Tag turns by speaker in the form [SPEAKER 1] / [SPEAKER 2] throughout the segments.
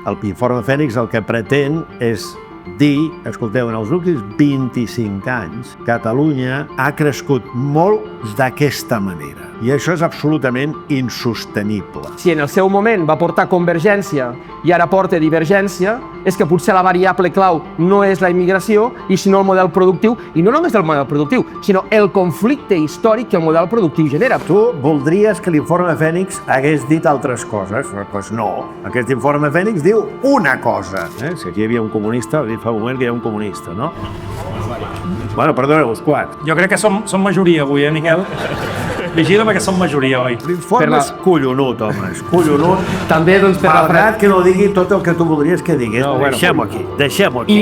[SPEAKER 1] l'informe Fènix el que pretén és dir, escolteu, en els últims 25 anys, Catalunya ha crescut molt d'aquesta manera. I això és absolutament insostenible.
[SPEAKER 2] Si en el seu moment va portar convergència i ara porta divergència, és que potser la variable clau no és la immigració, i sinó el model productiu, i no només el model productiu, sinó el conflicte històric que el model productiu genera.
[SPEAKER 1] Tu voldries que l'informe Fènix hagués dit altres coses? Doncs no. Aquest informe Fènix diu una cosa. Si aquí hi havia un comunista, ha dit fa un moment que hi ha un comunista, no? Bueno, perdoneu, els quatre.
[SPEAKER 3] Jo crec que som majoria avui, Miquel? Vigila perquè som majoria, oi?
[SPEAKER 1] L'informe és collonut, home, és collonut.
[SPEAKER 2] També, doncs, per
[SPEAKER 1] malgrat que no digui tot el que tu voldries que digués. No, deixem-ho aquí, deixem-ho aquí.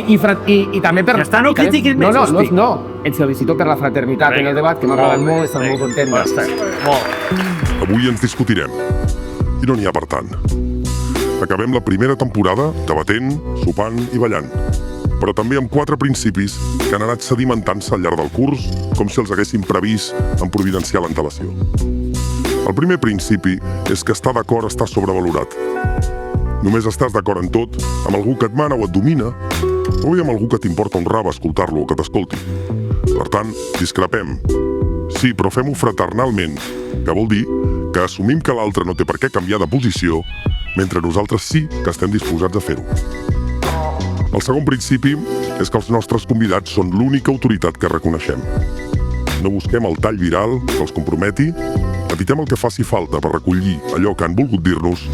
[SPEAKER 2] I també per...
[SPEAKER 1] Ja està, no critiquis més.
[SPEAKER 2] No, et felicito per la fraternitat en el debat, que m'ha agradat molt, estan molt content.
[SPEAKER 4] Avui ens discutirem, i no n'hi ha per tant. Acabem la primera temporada debatent, sopant i ballant, però també amb 4 principis que han anat sedimentant-se al llarg del curs, com si els haguéssim previst amb providencial antelació. El primer principi és que estar d'acord està sobrevalorat. Només estàs d'acord en tot amb algú que et mana o et domina, o bé amb algú que t'importa un rave escoltar-lo o que t'escolti. Per tant, discrepem. Sí, però fem-ho fraternalment, que vol dir que assumim que l'altre no té per què canviar de posició, mentre nosaltres sí que estem disposats a fer-ho. El segon principi és que els nostres convidats són l'única autoritat que reconeixem. No busquem el tall viral que els comprometi, evitem el que faci falta per recollir allò que han volgut dir-nos.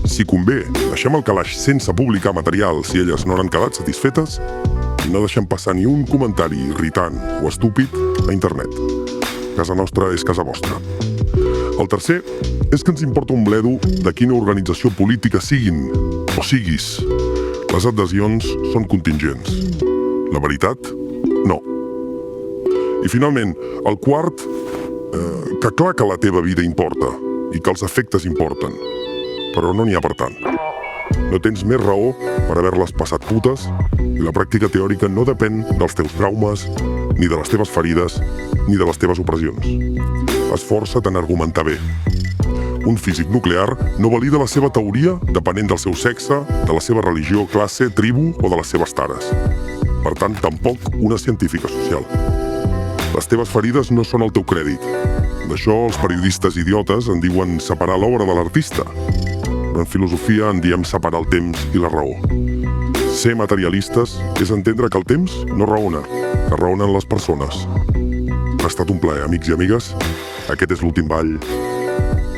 [SPEAKER 4] Si convé, deixem el calaix sense publicar material si elles no n'han quedat satisfetes i no deixem passar ni un comentari irritant o estúpid a internet. Casa nostra és casa vostra. El tercer és que ens importa un bledo de quina organització política siguin o siguis. Les adhesions són contingents. La veritat, no. I finalment, el quart, que clar que la teva vida importa i que els efectes importen, però no n'hi ha per tant. No tens més raó per haver-les passat putes i la pràctica teòrica no depèn dels teus traumes, ni de les teves ferides, ni de les teves opressions. Esforça't en argumentar bé. Un físic nuclear no valida la seva teoria depenent del seu sexe, de la seva religió, classe, tribu o de les seves tares. Per tant, tampoc una científica social. Les teves ferides no són el teu crèdit. D'això els periodistes idiotes en diuen separar l'obra de l'artista. Però en filosofia en diem separar el temps i la raó. Ser materialistes és entendre que el temps no raona, que raonen les persones. Ha estat un plaer, amics i amigues. Aquest és l'últim ball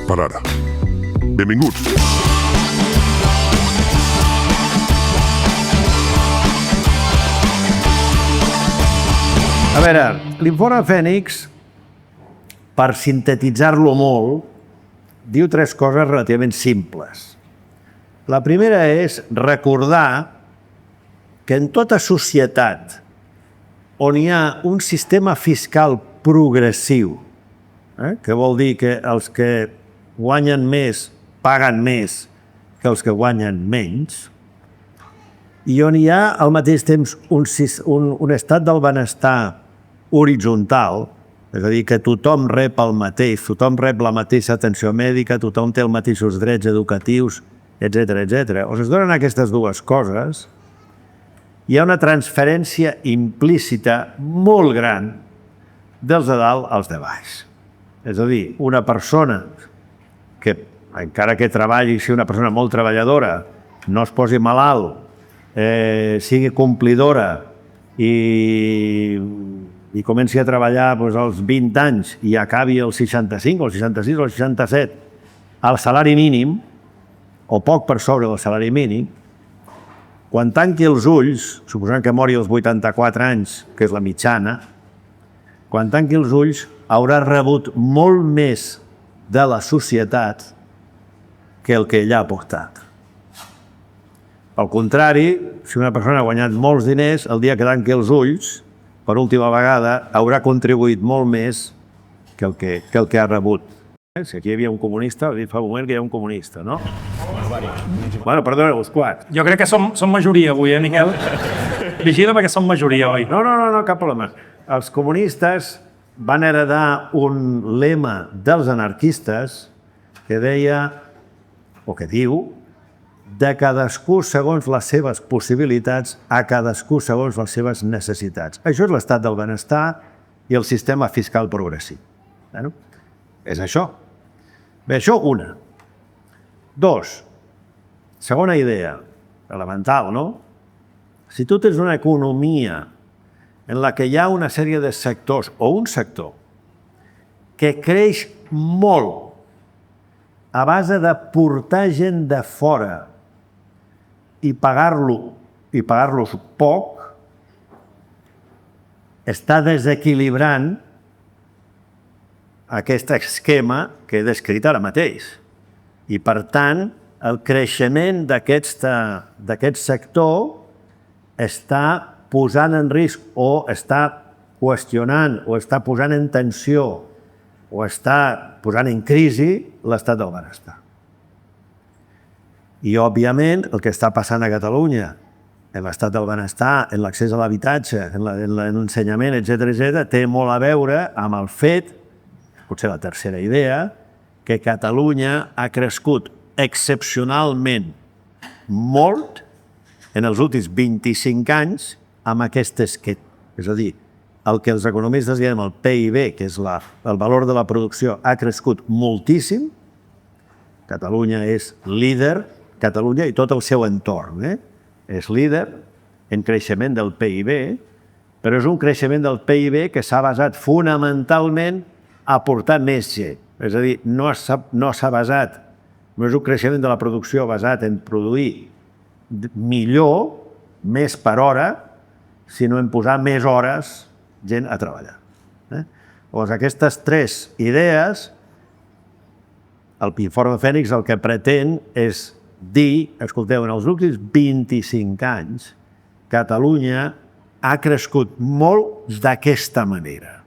[SPEAKER 4] per ara. Benvinguts!
[SPEAKER 1] A veure, l'informe Fènix, per sintetitzar-lo molt, diu 3 coses relativament simples. La primera és recordar que en tota societat on hi ha un sistema fiscal progressiu, que vol dir que els que guanyen més paguen més que els que guanyen menys, i on hi ha al mateix temps un estat del benestar horitzontal, és a dir, que tothom rep el mateix, tothom rep la mateixa atenció mèdica, tothom té els mateixos drets educatius, etc. O es donen aquestes dues coses, hi ha una transferència implícita molt gran dels de dalt als de baix. És a dir, una persona que, encara que treballi, sigui una persona molt treballadora, no es posi malalt, sigui complidora i comenci a treballar als 20 anys i acabi als 65, als 66 o als 67 al salari mínim, o poc per sobre del salari mínim, quan tanqui els ulls, suposant que mori als 84 anys, que és la mitjana, quan tanqui els ulls haurà rebut molt més de la societat que el que ella ha aportat. Al contrari, si una persona ha guanyat molts diners, el dia que tanqui els ulls, per última vegada, haurà contribuït molt més que el que ha rebut. Si aquí hi havia un comunista, ha dit fa un moment que hi ha un comunista, no? Bueno, perdoneu, els quatre.
[SPEAKER 3] Jo crec que som majoria avui, Miquel? Vigila perquè som majoria, oi?
[SPEAKER 1] No, cap problema. Els comunistes van heredar un lema dels anarquistes que deia, o que diu, de cadascú segons les seves possibilitats, a cadascú segons les seves necessitats. Això és l'estat del benestar i el sistema fiscal progressiu. Bueno, és això. Bé, això una. Dos, segona idea, elemental, no? Si tu tens una economia en la que hi ha una sèrie de sectors o un sector que creix molt a base de portar gent de fora i pagar-los poc, està desequilibrant aquest esquema que he descrit ara mateix. I, per tant, el creixement d'aquest sector està posant en risc o està qüestionant o està posant en tensió o està posant en crisi l'estat del benestar. I, òbviament, el que està passant a Catalunya, en l'estat del benestar, en l'accés a l'habitatge, en l'ensenyament, etc., té molt a veure amb el fet, potser la tercera idea, que Catalunya ha crescut excepcionalment molt en els últims 25 anys amb aquestes que, és a dir, el que els economistes diem el PIB, que és el valor de la producció, ha crescut moltíssim. Catalunya és líder, Catalunya i tot el seu entorn, és líder en creixement del PIB, però és un creixement del PIB que s'ha basat fonamentalment a aportar més gent. És a dir, no s'ha basat, no és un creixement de la producció basat en produir millor, més per hora, sinó en posar més hores gent a treballar. Llavors, aquestes tres idees, el informe Fènix el que pretén és dir, escolteu, en els últims 25 anys, Catalunya ha crescut molt d'aquesta manera.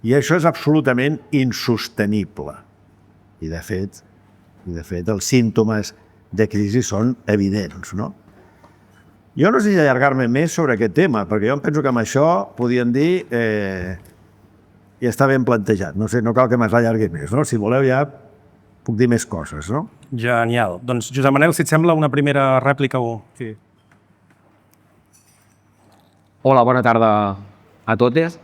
[SPEAKER 1] I això és absolutament insostenible. I, de fet, els símptomes de crisi són evidents, no? Jo no sé si allargar-me més sobre aquest tema, perquè jo em penso que amb això podien dir i està ben plantejat. No sé, no cal que m'allargui més, no? Si voleu ja puc dir més coses, no?
[SPEAKER 3] Genial. Doncs, Josep Manel, si et sembla una primera rèplica o... Sí.
[SPEAKER 2] Hola, bona tarda a totes.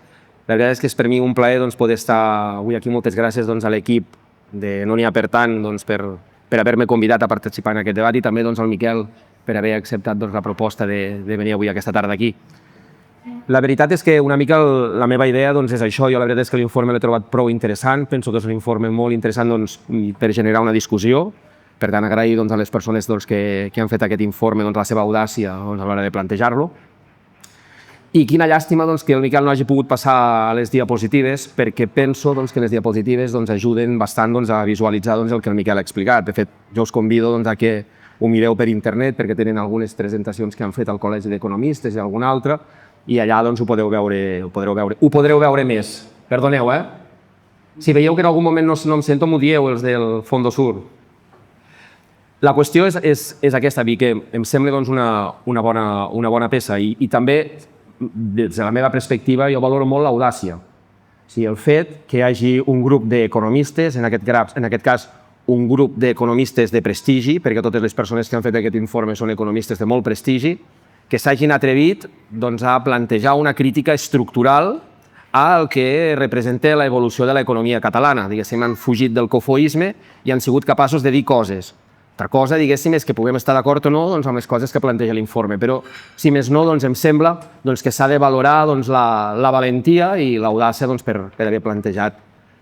[SPEAKER 2] La veritat és que és per mi un plaer poder estar avui aquí. Moltes gràcies a l'equip de No n'hi ha per tant per haver-me convidat a participar en aquest debat i també al Miquel per haver acceptat la proposta de venir avui aquesta tarda aquí. La veritat és que una mica la meva idea és això. Jo la veritat és que l'informe l'he trobat prou interessant. Penso que és un informe molt interessant per generar una discussió. Per tant, agrair a les persones que han fet aquest informe la seva audàcia a l'hora de plantejar-lo. I quina llàstima que el Miquel no hagi pogut passar a les diapositives, perquè penso que les diapositives ajuden bastant a visualitzar el que el Miquel ha explicat. De fet, jo us convido a que ho mireu per internet, perquè tenen algunes presentacions que han fet al Col·legi d'Economistes i alguna altra, i allà ho podreu veure. Ho podreu veure més. Perdoneu, Si veieu que en algun moment no em sento, m'ho dieu, els del Fondo Sur. La qüestió és aquesta, que em sembla una bona peça i també, des de la meva perspectiva, jo valoro molt l'audàcia. El fet que hi hagi un grup d'economistes, en aquest cas un grup d'economistes de prestigi, perquè totes les persones que han fet aquest informe són economistes de molt prestigi, que s'hagin atrevit a plantejar una crítica estructural al que representa l'evolució de l'economia catalana. Diguéssim, han fugit del cofoisme i han sigut capaços de dir coses. Altra cosa, diguéssim, és que puguem estar d'acord o no amb les coses que planteja l'informe, però, si més no, em sembla que s'ha de valorar la valentia i l'audàcia per haver plantejat,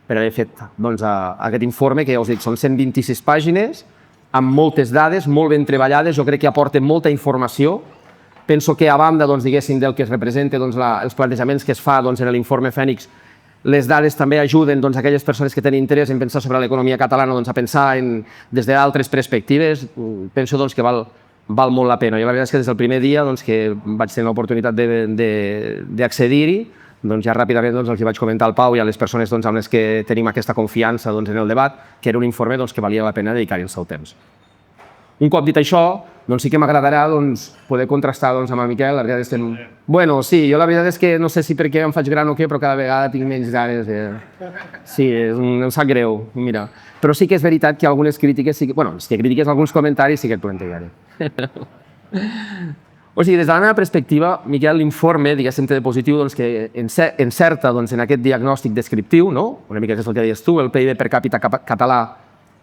[SPEAKER 2] per haver fet aquest informe, que ja us dic, són 126 pàgines, amb moltes dades, molt ben treballades, jo crec que aporten molta informació. Penso que, a banda, diguéssim, del que es representa, els plantejaments que es fa en l'informe Fènix, les dades també ajuden a aquelles persones que tenen interès en pensar sobre l'economia catalana a pensar des d'altres perspectives. Penso que val molt la pena. Jo la veritat és que des del primer dia que vaig tenir l'oportunitat d'accedir-hi, ja ràpidament els vaig comentar al Pau i a les persones amb les que tenim aquesta confiança en el debat, que era un informe que valia la pena dedicar-hi el seu temps. Un cop dit això, sí que m'agradarà poder contrastar amb el Miquel. La veritat és que... Bueno, sí, jo la veritat és que no sé si perquè em faig gran o què, però cada vegada tinc menys ganes. Sí, em sap greu, mira. Però sí que és veritat que algunes crítiques, bueno, crítiques, alguns comentaris sí que et plantejaré. O sigui, des de la meva perspectiva, Miquel, l'informe, diguéssim, té de positiu que encerta en aquest diagnòstic descriptiu, una mica que és el que deies tu, el PIB per càpita català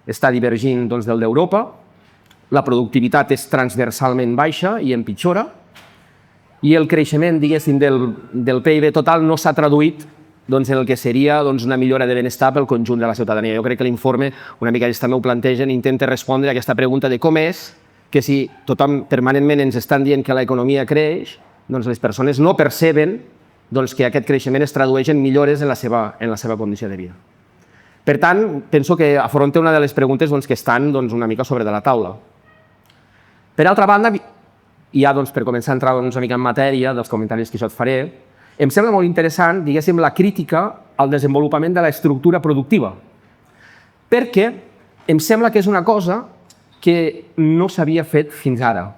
[SPEAKER 2] està divergint del d'Europa, la productivitat és transversalment baixa i empitjora, i el creixement, diguéssim, del PIB total no s'ha traduït en el que seria una millora de benestar pel conjunt de la ciutadania. Jo crec que l'informe, una mica ells també ho plantegen, intenta respondre a aquesta pregunta de com és que si tothom permanentment ens estan dient que l'economia creix, les persones no perceben que aquest creixement es tradueix en millores en la seva condició de vida. Per tant, penso que afronta una de les preguntes que estan una mica sobre de la taula. Per altra banda, i ja per començar a entrar una mica en matèria dels comentaris que jo et faré, em sembla molt interessant, diguéssim, la crítica al desenvolupament de l'estructura productiva, perquè em sembla que és una cosa que no s'havia fet fins ara.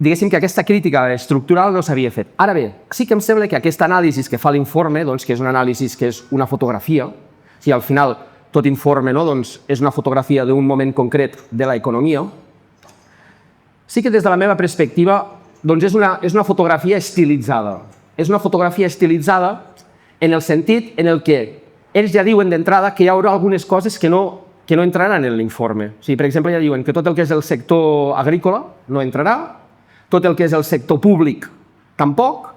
[SPEAKER 2] Diguéssim que aquesta crítica estructural no s'havia fet. Ara bé, sí que em sembla que aquesta anàlisi que fa l'informe, que és una anàlisi que és una fotografia, si al final tot informe és una fotografia d'un moment concret de l'economia, sí que des de la meva perspectiva és una fotografia estilitzada. És una fotografia estilitzada en el sentit en el que ells ja diuen d'entrada que hi haurà algunes coses que no entraran en l'informe. Per exemple, ja diuen que tot el que és el sector agrícola no entrarà, tot el que és el sector públic tampoc,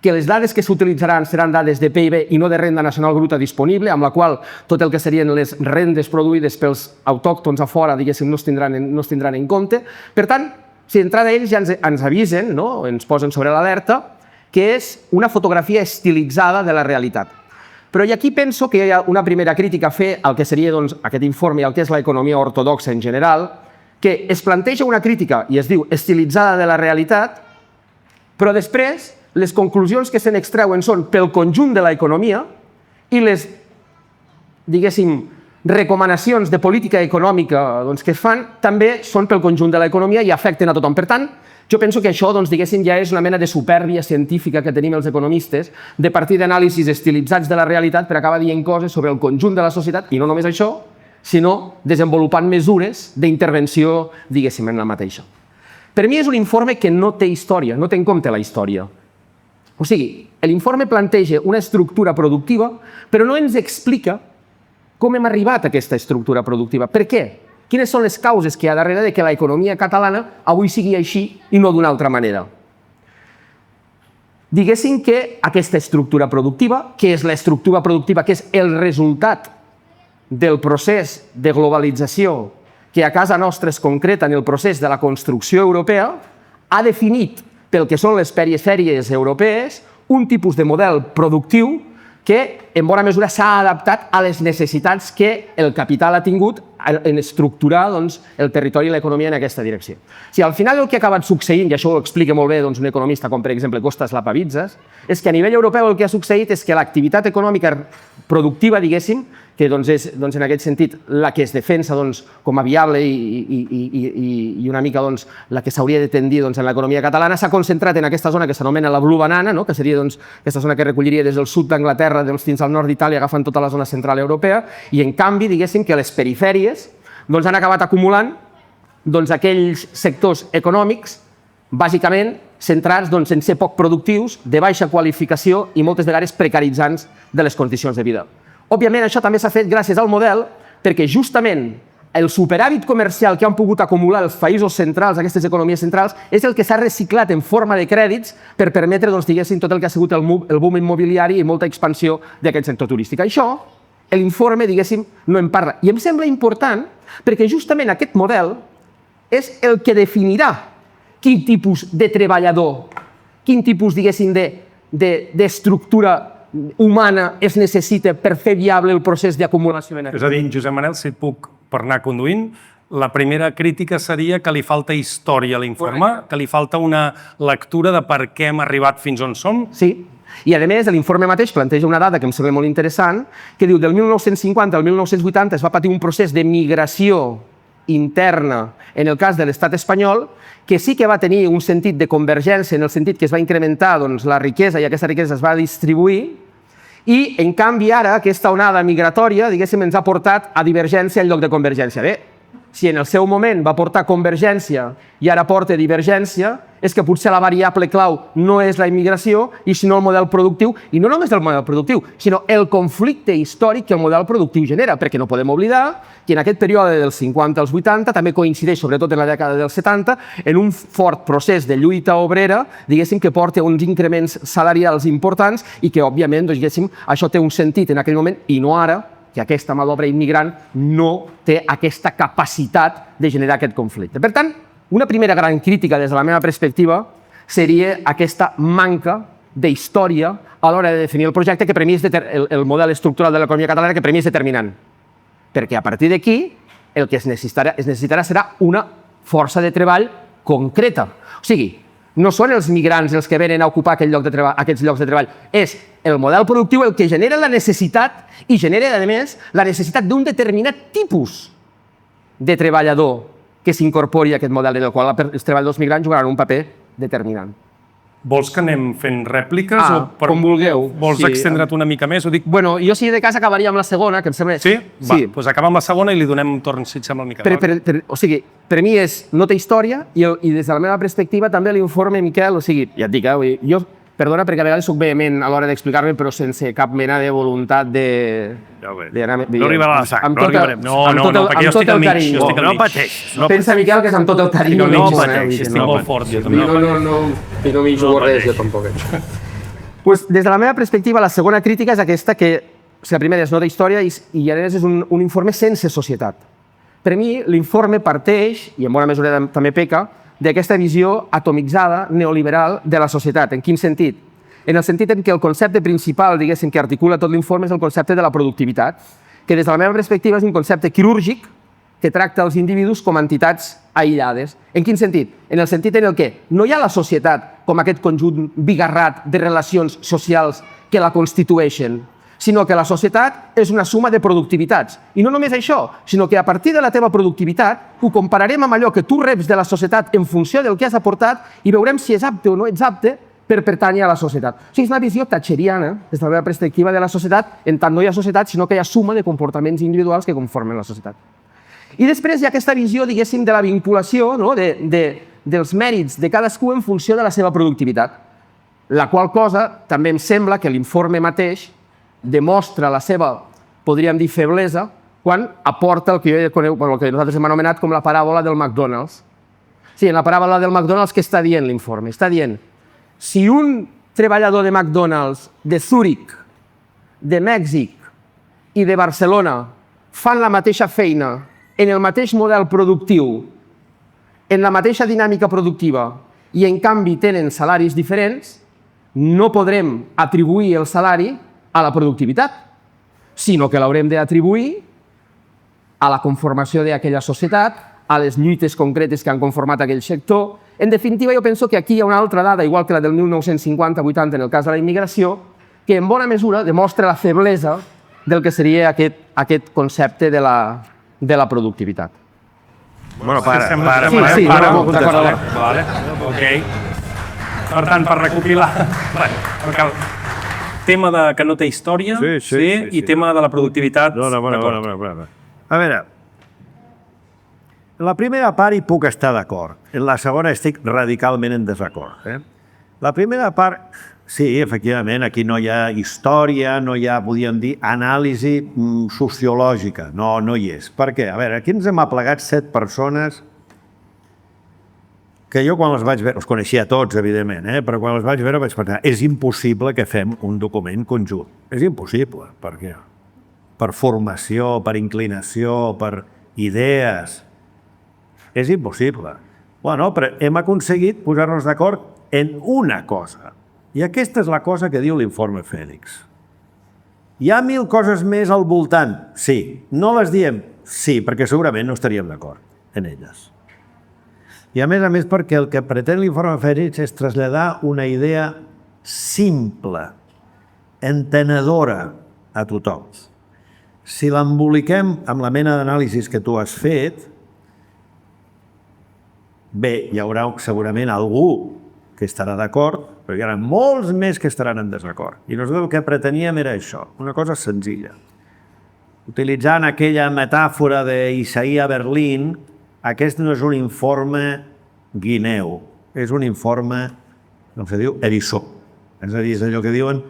[SPEAKER 2] que les dades que s'utilitzaran seran dades de PIB i no de renda nacional bruta disponible, amb la qual tot el que serien les rendes produïdes pels autòctons a fora, diguéssim, no es tindran en compte. Per tant, si d'entrada ells ja ens avisen, ens posen sobre l'alerta, que és una fotografia estilitzada de la realitat. Però aquí penso que hi ha una primera crítica a fer al que seria aquest informe i al que és l'economia ortodoxa en general, que es planteja una crítica i es diu estilitzada de la realitat, però després les conclusions que se n'extreuen són pel conjunt de l'economia i les, diguéssim, recomanacions de política econòmica que es fan també són pel conjunt de l'economia i afecten a tothom. Per tant, jo penso que això, diguéssim, ja és una mena de supèrbia científica que tenim els economistes de partir d'anàlisis estilitzats de la realitat per acabar dient coses sobre el conjunt de la societat, i no només això, sinó desenvolupant mesures d'intervenció, diguéssim, en la mateixa. Per mi és un informe que no té història, no té en compte la història. O sigui, l'informe planteja una estructura productiva, però no ens explica com hem arribat a aquesta estructura productiva. Per què? Quines són les causes que hi ha darrere de que l'economia catalana avui sigui així i no d'una altra manera? Diguéssim que aquesta estructura productiva, que és l'estructura productiva, que és el resultat del procés de globalització que a casa nostra es concreta en el procés de la construcció europea, ha definit pel que són les perifèries europees un tipus de model productiu que en bona mesura s'ha adaptat a les necessitats que el capital ha tingut en estructurar el territori i l'economia en aquesta direcció. Si al final el que ha acabat succeint, i això ho explica molt bé un economista com per exemple Kostas Lapavitzas, és que a nivell europeu el que ha succeït és que l'activitat econòmica productiva, diguéssim, que és en aquest sentit la que es defensa com a viable i una mica la que s'hauria de tendir en l'economia catalana, s'ha concentrat en aquesta zona que s'anomena la Blue Banana, que seria aquesta zona que recolliria des del sud d'Anglaterra fins al nord d'Itàlia, agafant tota la zona central europea, i en canvi, diguéssim, que les perifèries han acabat acumulant aquells sectors econòmics bàsicament centrats en ser poc productius, de baixa qualificació i moltes vegades precaritzants de les condicions de vida. Òbviament, això també s'ha fet gràcies al model perquè justament el superàvit comercial que han pogut acumular els països centrals, aquestes economies centrals, és el que s'ha reciclat en forma de crèdits per permetre, diguéssim, tot el que ha sigut el boom immobiliari i molta expansió d'aquest sector turístic. Això, l'informe, diguéssim, no en parla. I em sembla important perquè justament aquest model és el que definirà quin tipus de treballador, quin tipus, diguéssim, d'estructura humana es necessita per fer viable el procés d'acumulació energètica.
[SPEAKER 3] És a dir, Josep Manel, si et puc, per anar conduint, la primera crítica seria que li falta història a l'informe, que li falta una lectura de per què hem arribat fins on som.
[SPEAKER 2] Sí, i a més l'informe mateix planteja una dada que em sembla molt interessant, que diu del 1950 al 1980 es va patir un procés de migració interna en el cas de l'estat espanyol, que sí que va tenir un sentit de convergència en el sentit que es va incrementar la riquesa i aquesta riquesa es va distribuir, i en canvi ara aquesta onada migratòria, diguéssim, ens ha portat a divergència en lloc de convergència. Bé, si en el seu moment va portar convergència i ara porta divergència, és que potser la variable clau no és la immigració i sinó el model productiu, i no només el model productiu, sinó el conflicte històric que el model productiu genera, perquè no podem oblidar que en aquest període dels 50 als 80 també coincideix, sobretot en la dècada dels 70, en un fort procés de lluita obrera, diguéssim, que porta uns increments salarials importants i que, òbviament, diguéssim, això té un sentit en aquell moment i no ara, que aquesta mà d'obra immigrant no té aquesta capacitat de generar aquest conflicte. Per tant, una primera gran crítica des de la meva perspectiva seria aquesta manca d'història a l'hora de definir el projecte, que per mi és el model estructural de l'economia catalana, que per mi és determinant. Perquè a partir d'aquí el que es necessitarà serà una força de treball concreta. O sigui, no són els migrants els que venen a ocupar aquests llocs de treball, és el model productiu el que genera la necessitat i genera, a més, la necessitat d'un determinat tipus de treballador que s'incorpori a aquest model en el qual els treballadors migrants jugaran un paper determinant.
[SPEAKER 3] Vols que anem fent rèpliques?
[SPEAKER 2] Com vulgueu.
[SPEAKER 3] Vols extendre't una mica més?
[SPEAKER 2] Bueno, jo si de cas acabaria amb la segona, que em sembla...
[SPEAKER 3] Sí? Va, doncs acaba amb la segona i li donem un torn, si et sembla, al Miquel.
[SPEAKER 2] O sigui, per mi no té història i des de la meva perspectiva també l'informe, Miquel, o sigui, ja et dic, jo, perdona perquè a vegades soc vehement a l'hora d'explicar-me, però sense cap mena de voluntat de...
[SPEAKER 3] No arribarà a la sac, no arribarem. No, perquè jo estic al mig.
[SPEAKER 1] No pateixis.
[SPEAKER 2] Pensa, Miquel, que és amb tot el carinyo.
[SPEAKER 3] No pateixis, estic molt fort.
[SPEAKER 2] No m'hi jugo res, jo tampoc. Des de la meva perspectiva, la segona crítica és aquesta, que la primera és no té història i a més és un informe sense societat. Per mi, l'informe parteix, i en bona mesura també peca, d'aquesta visió atomitzada, neoliberal, de la societat. En quin sentit? En el sentit en què el concepte principal, diguéssim, que articula tot l'informe és el concepte de la productivitat, que des de la meva perspectiva és un concepte quirúrgic que tracta els individus com a entitats aïllades. En quin sentit? En el sentit en el que no hi ha la societat com aquest conjunt bigarrat de relacions socials que la constitueixen, sinó que la societat és una suma de productivitats. I no només això, sinó que a partir de la teva productivitat ho compararem amb allò que tu reps de la societat en funció del que has aportat i veurem si és apte o no ets apte per pertànyer a la societat. O sigui, és una visió thatcheriana, des de la meva perspectiva de la societat, en tant no hi ha societat, sinó que hi ha suma de comportaments individuals que conformen la societat. I després hi ha aquesta visió, diguéssim, de la vinculació, dels mèrits de cadascú en funció de la seva productivitat, la qual cosa també em sembla que l'informe mateix demostra la seva, podríem dir, feblesa, quan aporta el que jo conec, el que nosaltres hem anomenat com la paràbola del McDonald's. Sí, en la paràbola del McDonald's, què està dient l'informe? Està dient, si un treballador de McDonald's de Zúrich, de Mèxic i de Barcelona fan la mateixa feina en el mateix model productiu, en la mateixa dinàmica productiva i en canvi tenen salaris diferents, no podrem atribuir el salari a la productivitat, sinó que l'haurem d'atribuir a la conformació d'aquella societat, a les lluites concretes que han conformat aquell sector. En definitiva, jo penso que aquí hi ha una altra dada, igual que la del 1950-80 en el cas de la immigració, que en bona mesura demostra la feblesa del que seria aquest concepte de la productivitat.
[SPEAKER 1] Bueno, para.
[SPEAKER 3] Vale, ok. Per tant, per recopilar... Tema que no té història, i tema de la productivitat.
[SPEAKER 1] A veure, en la primera part hi puc estar d'acord. En la segona estic radicalment en desacord. La primera part, sí, efectivament, aquí no hi ha història, no hi ha, podríem dir, anàlisi sociològica. No hi és. Per què? A veure, aquí ens hem aplegat 7 persones que jo quan les vaig veure, els coneixia tots, evidentment, però quan les vaig veure vaig pensar, és impossible que fem un document conjunt. És impossible. Per què? Per formació, per inclinació, per idees. És impossible. Bueno, però hem aconseguit posar-nos d'acord en una cosa. I aquesta és la cosa que diu l'informe Fènix. Hi ha 1000 coses més al voltant? Sí. No les diem? Sí, perquè segurament no estaríem d'acord en elles. I a més perquè el que pretén l'informe Fènix és traslladar una idea simple, entenedora a tothom. Si l'emboliquem amb la mena d'anàlisis que tu has fet, bé, hi haurà segurament algú que estarà d'acord, però hi haurà molts més que estaran en desacord. I nosaltres el que preteníem era això, una cosa senzilla. Utilitzant aquella metàfora d'Isaïa Berlín, aquest no és un informe guineu, és un informe, com se diu, eriçó. És a dir, és allò que diuen,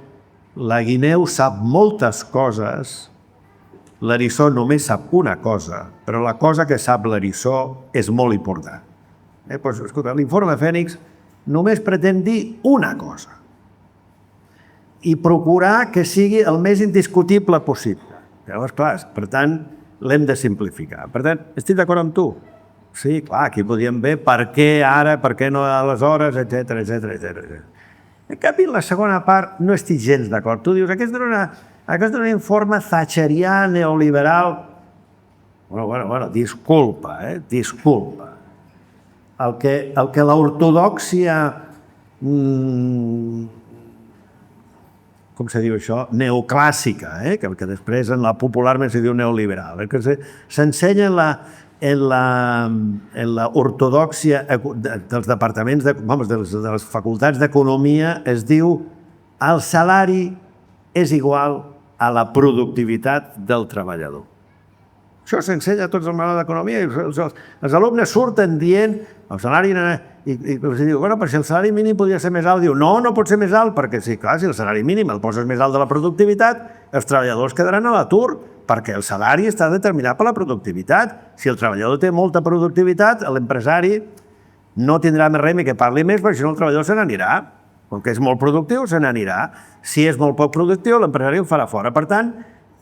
[SPEAKER 1] la guineu sap moltes coses, l'eriçó només sap una cosa, però la cosa que sap l'eriçó és molt important. Doncs, escolta, l'informe Fènix només pretén dir una cosa i procurar que sigui el més indiscutible possible. Llavors, clar, per tant, l'hem de simplificar. Per tant, estic d'acord amb tu? Sí, clar, aquí podríem ver per què ara, per què no aleshores, etc. En canvi, en la segona part no estic gens d'acord. Tu dius, aquest és un informe thatcherià, neoliberal. Bueno, disculpa, disculpa. El que l'ortodòxia, com se diu això, neoclàssica, que després en la popularment se diu neoliberal, que s'ensenya en la ortodòxia dels departaments, de les facultats d'economia, es diu el salari és igual a la productivitat del treballador. Això s'ensenya a tots els manuals d'economia i els alumnes surten dient el salari... I els diu, bueno, però si el salari mínim podria ser més alt, diu, no pot ser més alt, perquè sí, clar, si el salari mínim el poses més alt de la productivitat, els treballadors quedaran a l'atur, perquè el salari està determinat per la productivitat. Si el treballador té molta productivitat, l'empresari no tindrà més remi que parli més, perquè si no el treballador se n'anirà. Com que és molt productiu, se n'anirà. Si és molt poc productiu, l'empresari el farà fora. Per tant,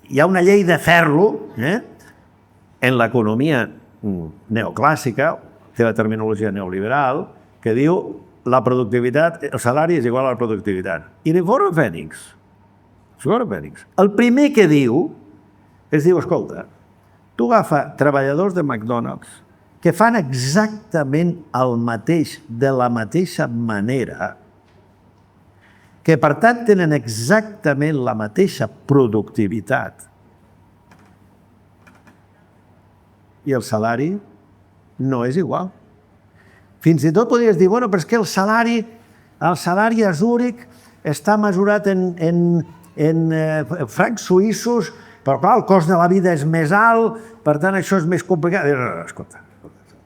[SPEAKER 1] hi ha una llei de fer-lo, en l'economia neoclàssica, té la terminologia neoliberal, que diu la productivitat, el salari és igual a la productivitat. I l'informe Fènix, el primer que diu, escolta, tu agafa treballadors de McDonald's que fan exactament el mateix, de la mateixa manera, que per tant tenen exactament la mateixa productivitat, i el salari no és igual. Fins i tot podries dir, bueno, però és que el salari a Zúrich està mesurat en francs suïssos, però clar, el cost de la vida és més alt, per tant això és més complicat. No, escolta,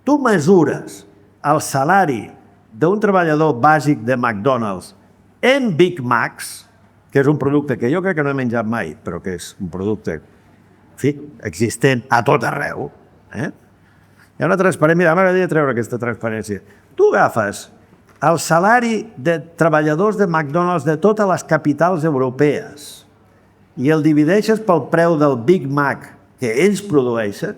[SPEAKER 1] tu mesures el salari d'un treballador bàsic de McDonald's en Big Macs, que és un producte que jo crec que no he menjat mai, però que és un producte, en fi, existent a tot arreu, hi ha una transparència, mira, m'agradaria treure aquesta transparència. Tu agafes el salari de treballadors de McDonald's de totes les capitals europees i el divideixes pel preu del Big Mac que ells produeixen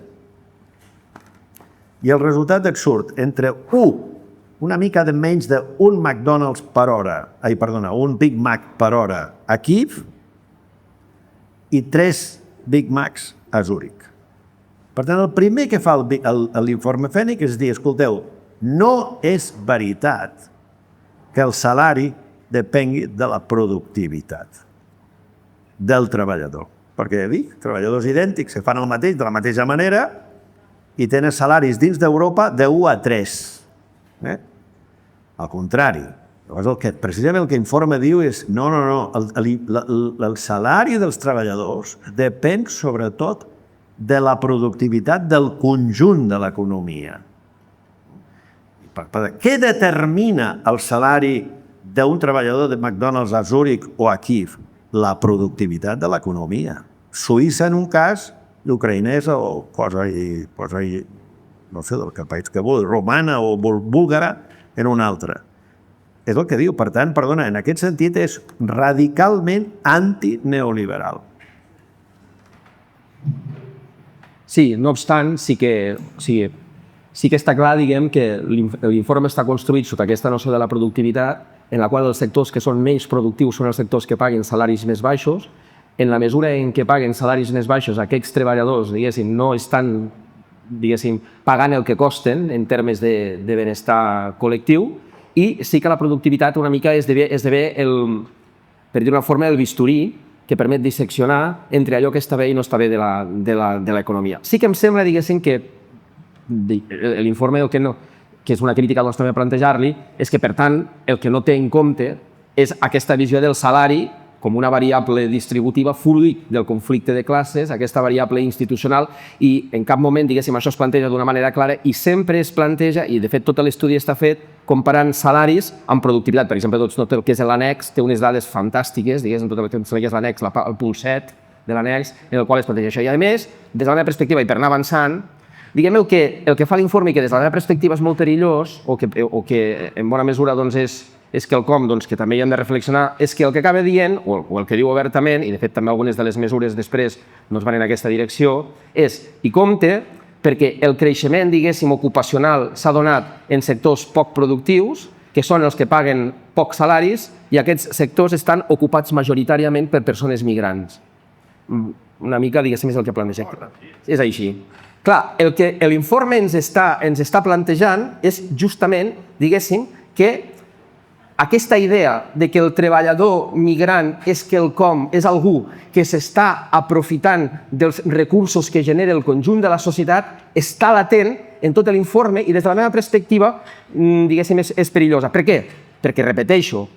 [SPEAKER 1] i el resultat et surt entre una mica de menys d'un McDonald's per hora, un Big Mac per hora a Kíev i 3 Big Macs a Zúrich. Per tant, el primer que fa l'informe Fènix és dir, escolteu, no és veritat que el salari depengui de la productivitat del treballador. Perquè ja dic, treballadors idèntics que fan el mateix de la mateixa manera i tenen salaris dins d'Europa de 1 a 3. Al contrari. Precisament el que l'informe diu és no, el salari dels treballadors depèn sobretot de la productivitat del conjunt de l'economia. Què determina el salari d'un treballador de McDonald's a Zúrich o a Kíev? La productivitat de l'economia. Suïssa en un cas, l'ucraïnesa o posa-hi, no sé, del país que vulgui, romana o búlgara en un altre. És el que diu. Per tant, perdona, en aquest sentit és radicalment antineoliberal.
[SPEAKER 2] Sí, no obstant, sí que està clar, diguem, que l'informe està construït sota aquesta noció de la productivitat, en la qual els sectors que són menys productius són els sectors que paguen salaris més baixos. En la mesura en què paguen salaris més baixos, aquests treballadors, diguéssim, no estan, diguéssim, pagant el que costen en termes de benestar col·lectiu, i sí que la productivitat una mica esdevé, per dir d'una forma, el bisturí que permet disseccionar entre allò que està bé i no està bé de l'economia. Sí que em sembla, diguéssim, que l'informe que és una crítica també a plantejar-li, és que, per tant, el que no té en compte és aquesta visió del salari com una variable distributiva fruit del conflicte de classes, aquesta variable institucional, i en cap moment, diguéssim, això es planteja d'una manera clara i sempre es planteja, i de fet tot l'estudi està fet comparant salaris amb productivitat. Per exemple, tot el que és l'annex té unes dades fantàstiques, diguéssim, tot el que és l'annex, el punt 7 de l'annex, en el qual es planteja això. I a més, des de la meva perspectiva, i per anar avançant, diguem el que fa l'informe, que des de la meva perspectiva és molt perillós, o que en bona mesura és quelcom que també hi hem de reflexionar, és que el que acaba dient, o el que diu obertament, i de fet també algunes de les mesures després van en aquesta direcció, és, i compte, perquè el creixement, diguéssim, ocupacional s'ha donat en sectors poc productius, que són els que paguen pocs salaris, i aquests sectors estan ocupats majoritàriament per persones migrants. Una mica, diguéssim, és el que planteja. És així. Clar, el que l'informe ens està plantejant és justament, diguéssim, que aquesta idea de que el treballador migrant és quelcom, és algú que s'està aprofitant dels recursos que genera el conjunt de la societat, està latent en tot l'informe i des de la meva perspectiva, diguéssim, és perillosa. Per què? Perquè, repeteixo,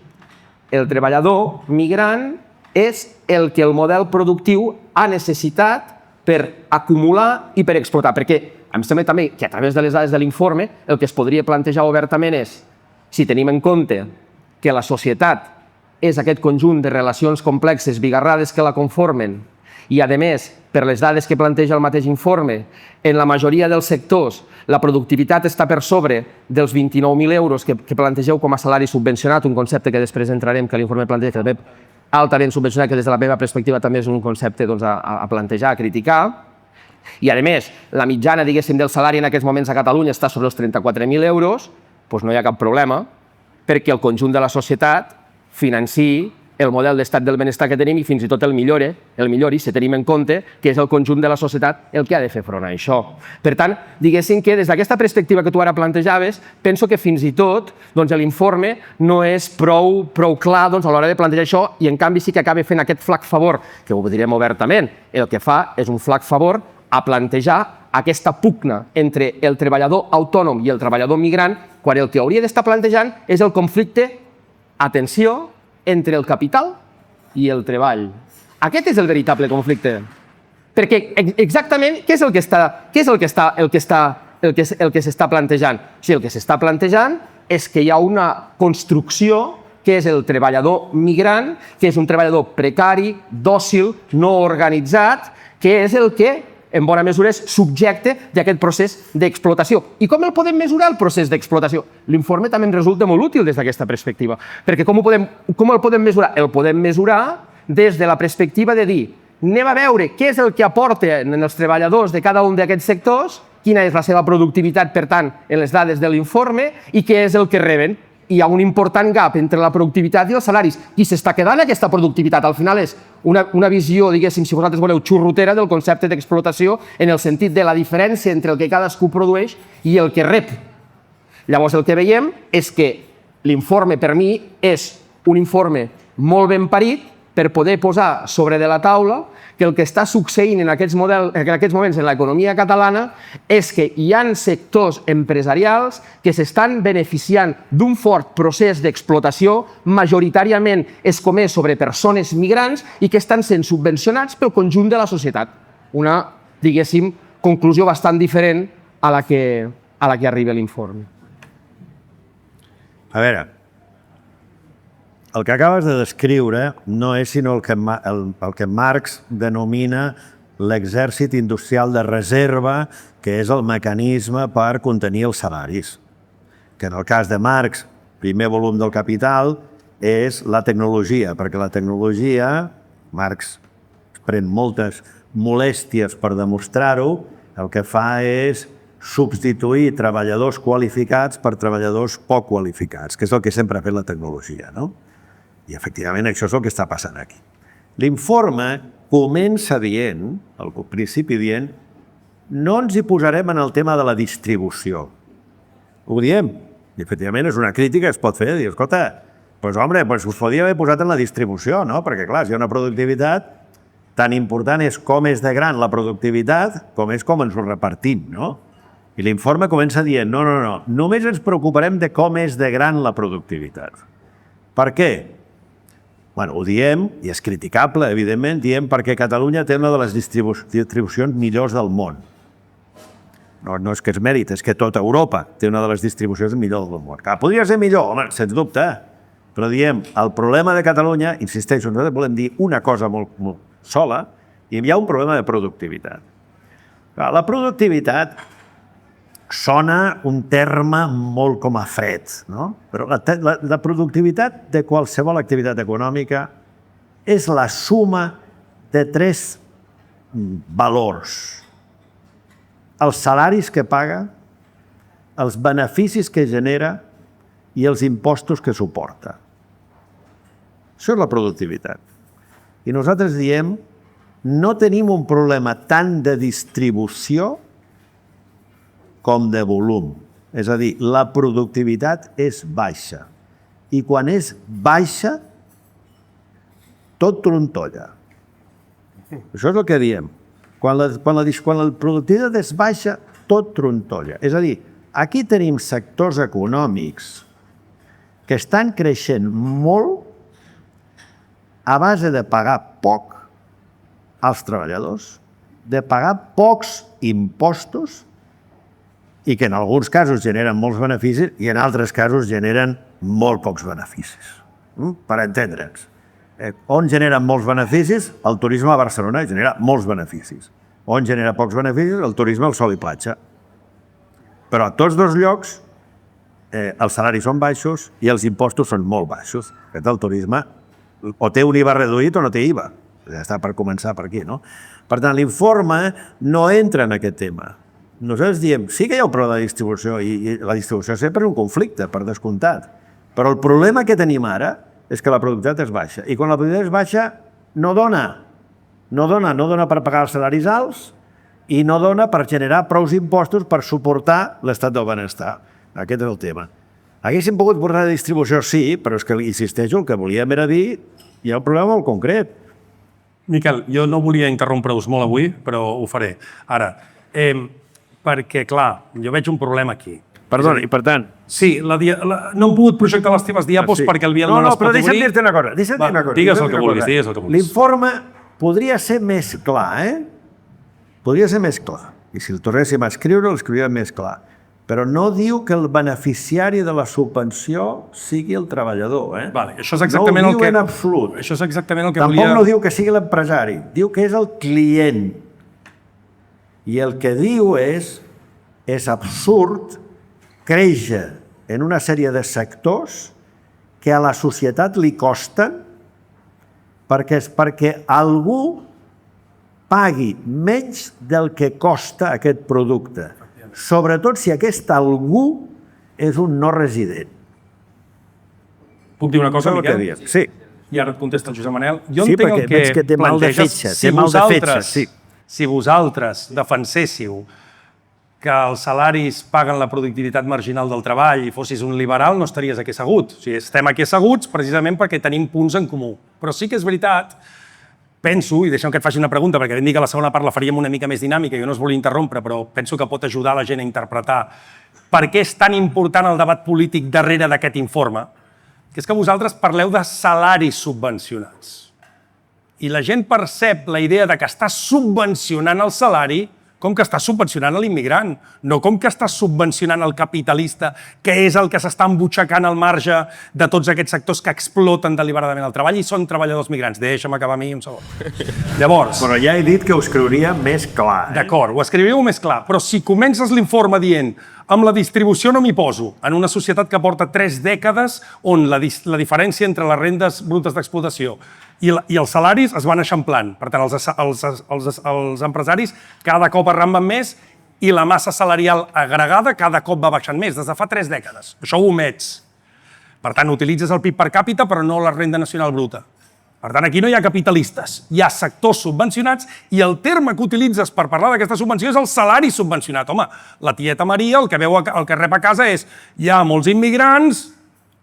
[SPEAKER 2] el treballador migrant és el que el model productiu ha necessitat per acumular i per explotar. Perquè em sembla també que a través de les dades de l'informe el que es podria plantejar obertament és, si tenim en compte que la societat és aquest conjunt de relacions complexes, bigarrades que la conformen, i a més, per les dades que planteja el mateix informe, en la majoria dels sectors la productivitat està per sobre dels 29.000 euros que plantegeu com a salari subvencionat, un concepte que després entrarem, que l'informe planteja, que també altament subvencionat, que des de la meva perspectiva també és un concepte a plantejar, a criticar. I a més, la mitjana, diguéssim, del salari en aquests moments a Catalunya està sobre els 34.000 euros, doncs no hi ha cap problema, perquè el conjunt de la societat financiï el model d'estat del benestar que tenim i fins i tot el millori, si tenim en compte que és el conjunt de la societat el que ha de fer front a això. Per tant, diguéssim que des d'aquesta perspectiva que tu ara plantejaves, penso que fins i tot l'informe no és prou clar a l'hora de plantejar això i en canvi sí que acaba fent aquest flac favor, que ho direm obertament, el que fa és un flac favor a plantejar aquesta pugna entre el treballador autònom i el treballador migrant, quan el que hauria d'estar plantejant és el conflicte, atenció, entre el capital i el treball. Aquest és el veritable conflicte. Perquè exactament què és el que s'està plantejant? El que s'està plantejant és que hi ha una construcció que és el treballador migrant, que és un treballador precari, dòcil, no organitzat, que és el que en bona mesura és subjecte d'aquest procés d'explotació. I com el podem mesurar, el procés d'explotació? L'informe també ens resulta molt útil des d'aquesta perspectiva, perquè com el podem mesurar? El podem mesurar des de la perspectiva de dir, anem a veure què és el que aporten els treballadors de cada un d'aquests sectors, quina és la seva productivitat, per tant, en les dades de l'informe, i què és el que reben. Hi ha un important gap entre la productivitat i els salaris. Qui s'està quedant aquesta productivitat? Al final és una visió, diguéssim, si vosaltres voleu, xurrutera del concepte d'explotació en el sentit de la diferència entre el que cadascú produeix i el que rep. Llavors, el que veiem és que l'informe, per mi, és un informe molt ben parit per poder posar sobre de la taula que el que està succeint en aquests moments en l'economia catalana és que hi ha sectors empresarials que s'estan beneficiant d'un fort procés d'explotació, majoritàriament és comès sobre persones migrants i que estan sent subvencionats pel conjunt de la societat. Una, diguéssim, conclusió bastant diferent a la que arriba l'informe.
[SPEAKER 1] A veure, el que acabes de descriure no és sinó el que Marx denomina l'exèrcit industrial de reserva, que és el mecanisme per contenir els salaris. Que en el cas de Marx, primer volum del Capital, és la tecnologia, perquè la tecnologia, Marx pren moltes molèsties per demostrar-ho, el que fa és substituir treballadors qualificats per treballadors poc qualificats, que és el que sempre ha fet la tecnologia, no? I, efectivament, això és el que està passant aquí. L'informe comença dient, al principi dient, no ens hi posarem en el tema de la distribució. Ho diem. I, efectivament, és una crítica que es pot fer. Dir, escolta, doncs us podria haver posat en la distribució, no? Perquè, clar, si hi ha una productivitat, tan important és com és de gran la productivitat com és com ens ho repartim, no? I l'informe comença dient, no, només ens preocuparem de com és de gran la productivitat. Per què? Bueno, ho diem, i és criticable, evidentment, diem perquè Catalunya té una de les distribucions millors del món. No és que és mèrit, és que tota Europa té una de les distribucions millors del món. Que podria ser millor, home, sens dubte, però diem, el problema de Catalunya, insisteixo, nosaltres volem dir una cosa molt sola, i hi ha un problema de productivitat. La productivitat sona un terme molt com a fred, no? Però la productivitat de qualsevol activitat econòmica és la suma de 3 valors. Els salaris que paga, els beneficis que genera i els impostos que suporta. Això és la productivitat. I nosaltres diem, no tenim un problema tant de distribució com de volum. És a dir, la productivitat és baixa. I quan és baixa, tot trontolla. Això és el que diem. Quan la productivitat és baixa, tot trontolla. És a dir, aquí tenim sectors econòmics que estan creixent molt a base de pagar poc als treballadors, de pagar pocs impostos i que en alguns casos generen molts beneficis i en altres casos generen molt pocs beneficis. Per entendre'ns. On generen molts beneficis? El turisme a Barcelona genera molts beneficis. On genera pocs beneficis? El turisme al sol i platja. Però a tots dos llocs els salaris són baixos i els impostos són molt baixos. El turisme o té un IVA reduït o no té IVA. Ja està per començar per aquí, no? Per tant, l'informe no entra en aquest tema. Nosaltres diem, sí que hi ha un problema de distribució i la distribució sempre és un conflicte, per descomptat. Però el problema que tenim ara és que la productivitat és baixa. I quan la productivitat és baixa, no dona per pagar els salaris alts i no dona per generar prous impostos per suportar l'estat del benestar. Aquest és el tema. Haguéssim pogut portar de distribució, sí, però és que, insisteixo, el que volíem era dir hi ha un problema molt concret.
[SPEAKER 3] Miquel, jo no volia interrompre-us molt avui, però ho faré. Ara, perquè, clar, jo veig un problema aquí.
[SPEAKER 1] Perdona, i per tant...
[SPEAKER 3] Sí, no hem pogut projectar les teves diapos perquè el Biel no les pot obrir.
[SPEAKER 1] No, però deixa'm dir-te una cosa.
[SPEAKER 3] Digues el que vulguis.
[SPEAKER 1] L'informe podria ser més clar, Podria ser més clar. I si el tornéssim a escriure, l'escriuríem més clar. Però no diu que el beneficiari de la subvenció sigui el treballador,
[SPEAKER 3] Vale, això és exactament
[SPEAKER 1] no ho diu en absolut.
[SPEAKER 3] Això és exactament el que
[SPEAKER 1] Tampoc
[SPEAKER 3] volia...
[SPEAKER 1] no diu que sigui l'empresari, diu que és el client. I el que diu és absurd créixer en una sèrie de sectors que a la societat li costen perquè algú pagui menys del que costa aquest producte. Sobretot si aquest algú és un no resident.
[SPEAKER 3] Puc dir una cosa, Miquel?
[SPEAKER 1] Sí.
[SPEAKER 3] I ara et contesta el Josep Manel. Jo
[SPEAKER 1] Sí,
[SPEAKER 3] entenc
[SPEAKER 1] perquè
[SPEAKER 3] el que
[SPEAKER 1] veig que té mal de fetge,
[SPEAKER 3] si vosaltres defenséssiu que els salaris paguen la productivitat marginal del treball i fossis un liberal, no estaries aquí assegut. O sigui, estem aquí asseguts precisament perquè tenim punts en comú. Però sí que és veritat, penso, i deixa'm que et faci una pregunta, perquè vam dir que la segona part la faríem una mica més dinàmica, jo no es volia interrompre, però penso que pot ajudar la gent a interpretar per què és tan important el debat polític darrere d'aquest informe, que és que vosaltres parleu de salaris subvencionats. I la gent percep la idea de que està subvencionant el salari com que està subvencionant l'immigrant, no com que està subvencionant el capitalista, que és el que s'està embutxacant al marge de tots aquests sectors que exploten deliberadament el treball i són treballadors migrants. Deixa'm acabar a mi un segon. Llavors...
[SPEAKER 1] Però ja he dit que ho escriuria més clar.
[SPEAKER 3] D'acord, ho escriviu més clar, però si comences l'informe dient amb la distribució no m'hi poso, en una societat que porta 3 dècades on la diferència entre les rendes brutes d'explotació i els salaris es van eixamplant. Per tant, els empresaris cada cop arramben més i la massa salarial agregada cada cop va baixant més, des de fa 3 dècades. Això ho omets. Per tant, utilitzes el PIB per càpita, però no la renda nacional bruta. Per tant, aquí no hi ha capitalistes, hi ha sectors subvencionats i el terme que utilitzes per parlar d'aquesta subvenció és el salari subvencionat. Home, la tieta Maria el que rep a casa és hi ha molts immigrants,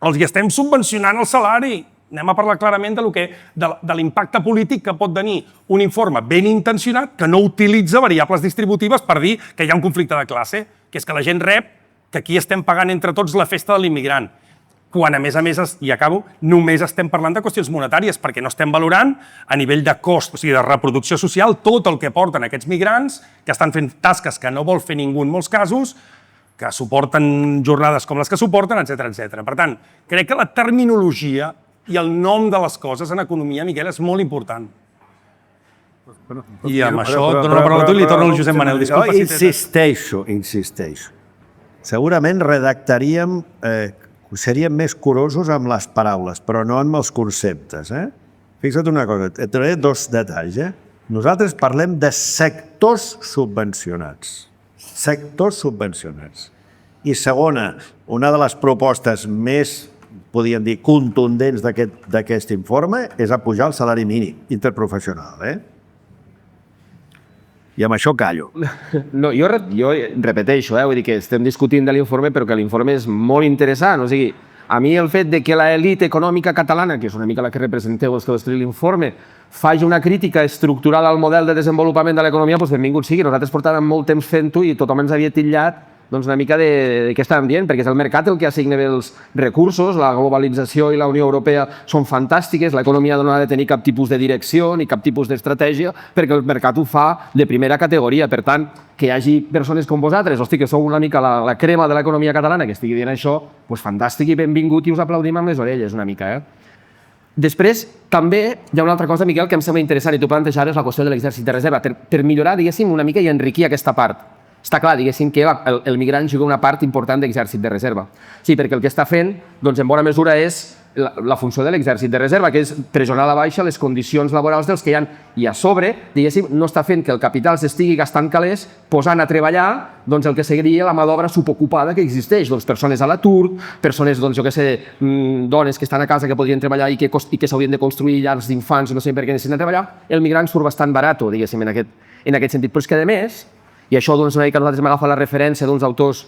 [SPEAKER 3] els hi estem subvencionant el salari. Anem a parlar clarament de l'impacte polític que pot tenir un informe ben intencionat que no utilitza variables distributives per dir que hi ha un conflicte de classe, que és que la gent rep que aquí estem pagant entre tots la festa de l'immigrant. quan a més, i acabo, només estem parlant de qüestions monetàries, perquè no estem valorant a nivell de cost, o sigui, de reproducció social, tot el que porten aquests migrants, que estan fent tasques que no vol fer ningú en molts casos, que suporten jornades com les que suporten, etc. Per tant, crec que la terminologia i el nom de les coses en economia, Miquel, és molt important. I amb això dono la paraula a tu i li torno al Josep Manel. Disculpa
[SPEAKER 1] Jo insisteixo. Segurament redactaríem, seríem més curosos amb les paraules, però no amb els conceptes. Fixa't una cosa, et donaré dos detalls. Nosaltres parlem de sectors subvencionats. Sectors subvencionats. I segona, una de les propostes més, podríem dir, contundents d'aquest informe és apujar el salari mínim interprofessional. I amb això callo.
[SPEAKER 2] No, jo repeteixo, vull dir que estem discutint de l'informe, però que l'informe és molt interessant. O sigui, a mi el fet de que l'elit econòmica catalana, que és una mica la que representeu els que heu escrit l'informe, faci una crítica estructural al model de desenvolupament de l'economia, doncs benvingut sigui. Nosaltres portàvem molt temps fent-ho i tothom ens havia titllat una mica de què estàvem dient, perquè és el mercat el que assigna bé els recursos, la globalització i la Unió Europea són fantàstiques, l'economia no ha de tenir cap tipus de direcció ni cap tipus d'estratègia, perquè el mercat ho fa de primera categoria. Per tant, que hi hagi persones com vosaltres, que sou una mica la crema de l'economia catalana, que estigui dient això, doncs fantàstic i benvingut, i us aplaudim amb les orelles una mica. Després, també hi ha una altra cosa, Miquel, que em sembla interessant, i tu plantejaves la qüestió de l'exèrcit de reserva, per millorar, diguéssim, una mica i enriquir aquesta part. Està clar, diguéssim, que el migrant juga una part important d'exèrcit de reserva. Sí, perquè el que està fent, doncs, en bona mesura, és la funció de l'exèrcit de reserva, que és pressionar a la baixa les condicions laborals dels que hi ha. I a sobre, diguéssim, no està fent que el capital s'estigui gastant calés posant a treballar doncs, el que seria la mà d'obra subocupada que existeix. Doncs persones a l'atur, persones, doncs, jo què sé, dones que estan a casa que podrien treballar i que s'haurien de construir llars d'infants, no sé per què necessiten treballar. El migrant surt bastant barat, diguéssim, en aquest sentit. Però és que, a més, i això una mica nosaltres hem agafat la referència d'uns autors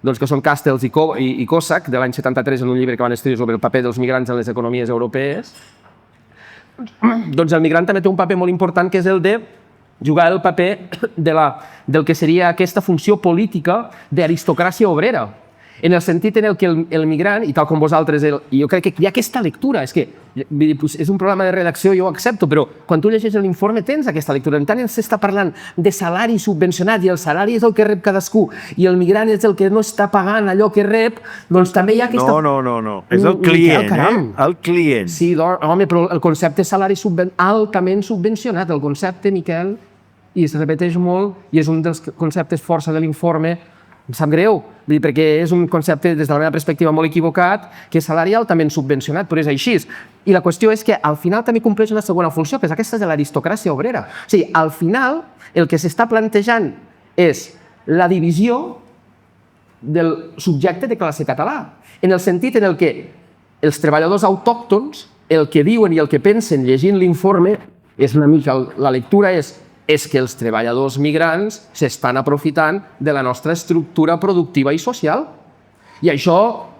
[SPEAKER 2] que són Castells i Cossack, de l'any 73, en un llibre que van escriure sobre el paper dels migrants en les economies europees. Doncs el migrant també té un paper molt important, que és el de jugar el paper del que seria aquesta funció política d'aristocràcia obrera, en el sentit en què el migrant, i tal com vosaltres, i jo crec que hi ha aquesta lectura, és que és un problema de redacció, jo ho accepto, però quan tu llegeixes l'informe tens aquesta lectura. En tant, s'està parlant de salari subvencionat i el salari és el que rep cadascú i el migrant és el que no està pagant allò que rep, doncs també hi ha aquesta...
[SPEAKER 1] No, és el client, el client.
[SPEAKER 2] Sí, home, però el concepte salari altament subvencionat, el concepte, Miquel, i es repeteix molt, i és un dels conceptes força de l'informe. Em sap greu, perquè és un concepte, des de la meva perspectiva, molt equivocat, que és salari altament subvencionat, però és així. I la qüestió és que al final també compleix una segona funció, que és aquesta de l'aristocràcia obrera. O sigui, al final, el que s'està plantejant és la divisió del subjecte de classe català, en el sentit en el que els treballadors autòctons, el que diuen i el que pensen llegint l'informe, és una mica, la lectura és que els treballadors migrants s'estan aprofitant de la nostra estructura productiva i social. I això,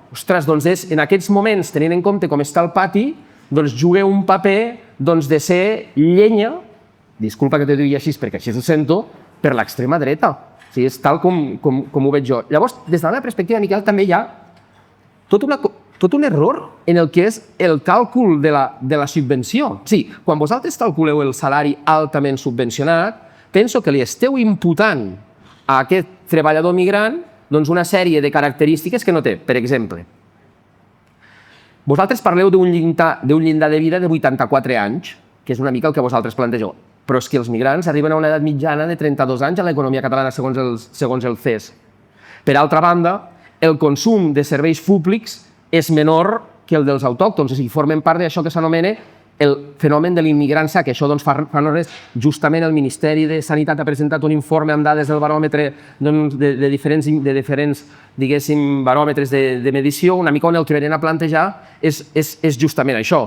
[SPEAKER 2] ostres, doncs és, en aquests moments, tenint en compte com està el pati, doncs juga un paper de ser llenya, disculpa que t'ho digui així perquè així ho sento, per l'extrema dreta. O sigui, és tal com ho veig jo. Llavors, des de la meva perspectiva, Miquel, també hi ha tot un error en el que és el càlcul de la subvenció. Sí, quan vosaltres calculeu el salari altament subvencionat, penso que li esteu imputant a aquest treballador migrant una sèrie de característiques que no té. Per exemple, vosaltres parleu d'un llindar de vida de 84 anys, que és una mica el que vosaltres plantegeu, però és que els migrants arriben a una edat mitjana de 32 anys a l'economia catalana, segons el CES. Per altra banda, el consum de serveis públics és menor que el dels autòctons, o sigui, formen part d'això que s'anomena el fenomen de l'immigrància, que això fa no res, justament el Ministeri de Sanitat ha presentat un informe amb dades del baròmetre de diferents, diguéssim, baròmetres de medició, una mica on el que venen a plantejar és justament això.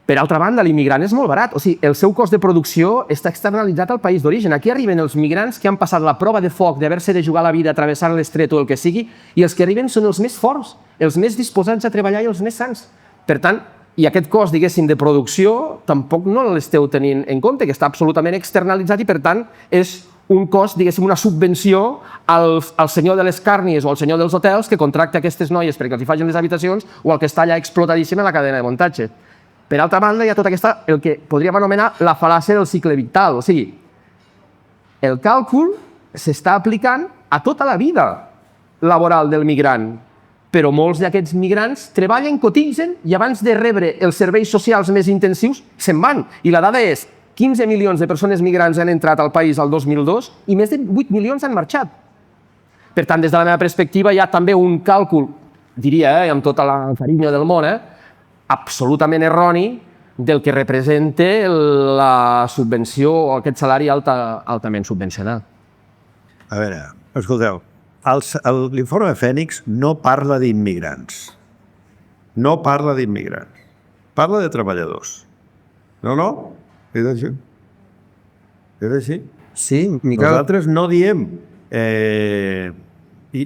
[SPEAKER 2] Per altra banda, l'immigrant és molt barat, o sigui, el seu cost de producció està externalitzat al país d'origen. Aquí arriben els migrants que han passat la prova de foc d'haver-se de jugar la vida travessant l'estret o el que sigui, i els que arriben són els més forts, els més disposats a treballar i els més sants. Per tant, i aquest cost, diguéssim, de producció tampoc no l'esteu tenint en compte, que està absolutament externalitzat i, per tant, és un cost, diguéssim, una subvenció al senyor de les càrnies o al senyor dels hotels que contracta aquestes noies perquè els hi facin les habitacions o al que està allà explotadíssim en la cadena de muntatge. Per altra banda, hi ha tota aquesta, el que podríem anomenar la fal·làcia del cicle vital. O sigui, el càlcul s'està aplicant a tota la vida laboral del migrant, però molts d'aquests migrants treballen, cotitzen i abans de rebre els serveis socials més intensius se'n van. I la dada és 15 milions de persones migrants han entrat al país al 2002 i més de 8 milions han marxat. Per tant, des de la meva perspectiva, hi ha també un càlcul, diria, amb tota la carinyo del món, absolutament erroni del que representa la subvenció o aquest salari altament subvencionat.
[SPEAKER 1] A veure, escolteu, l'informe Fènix no parla d'immigrants. No parla d'immigrants. Parla de treballadors. No? És així. És així.
[SPEAKER 2] Sí, Miquel.
[SPEAKER 1] Nosaltres no diem...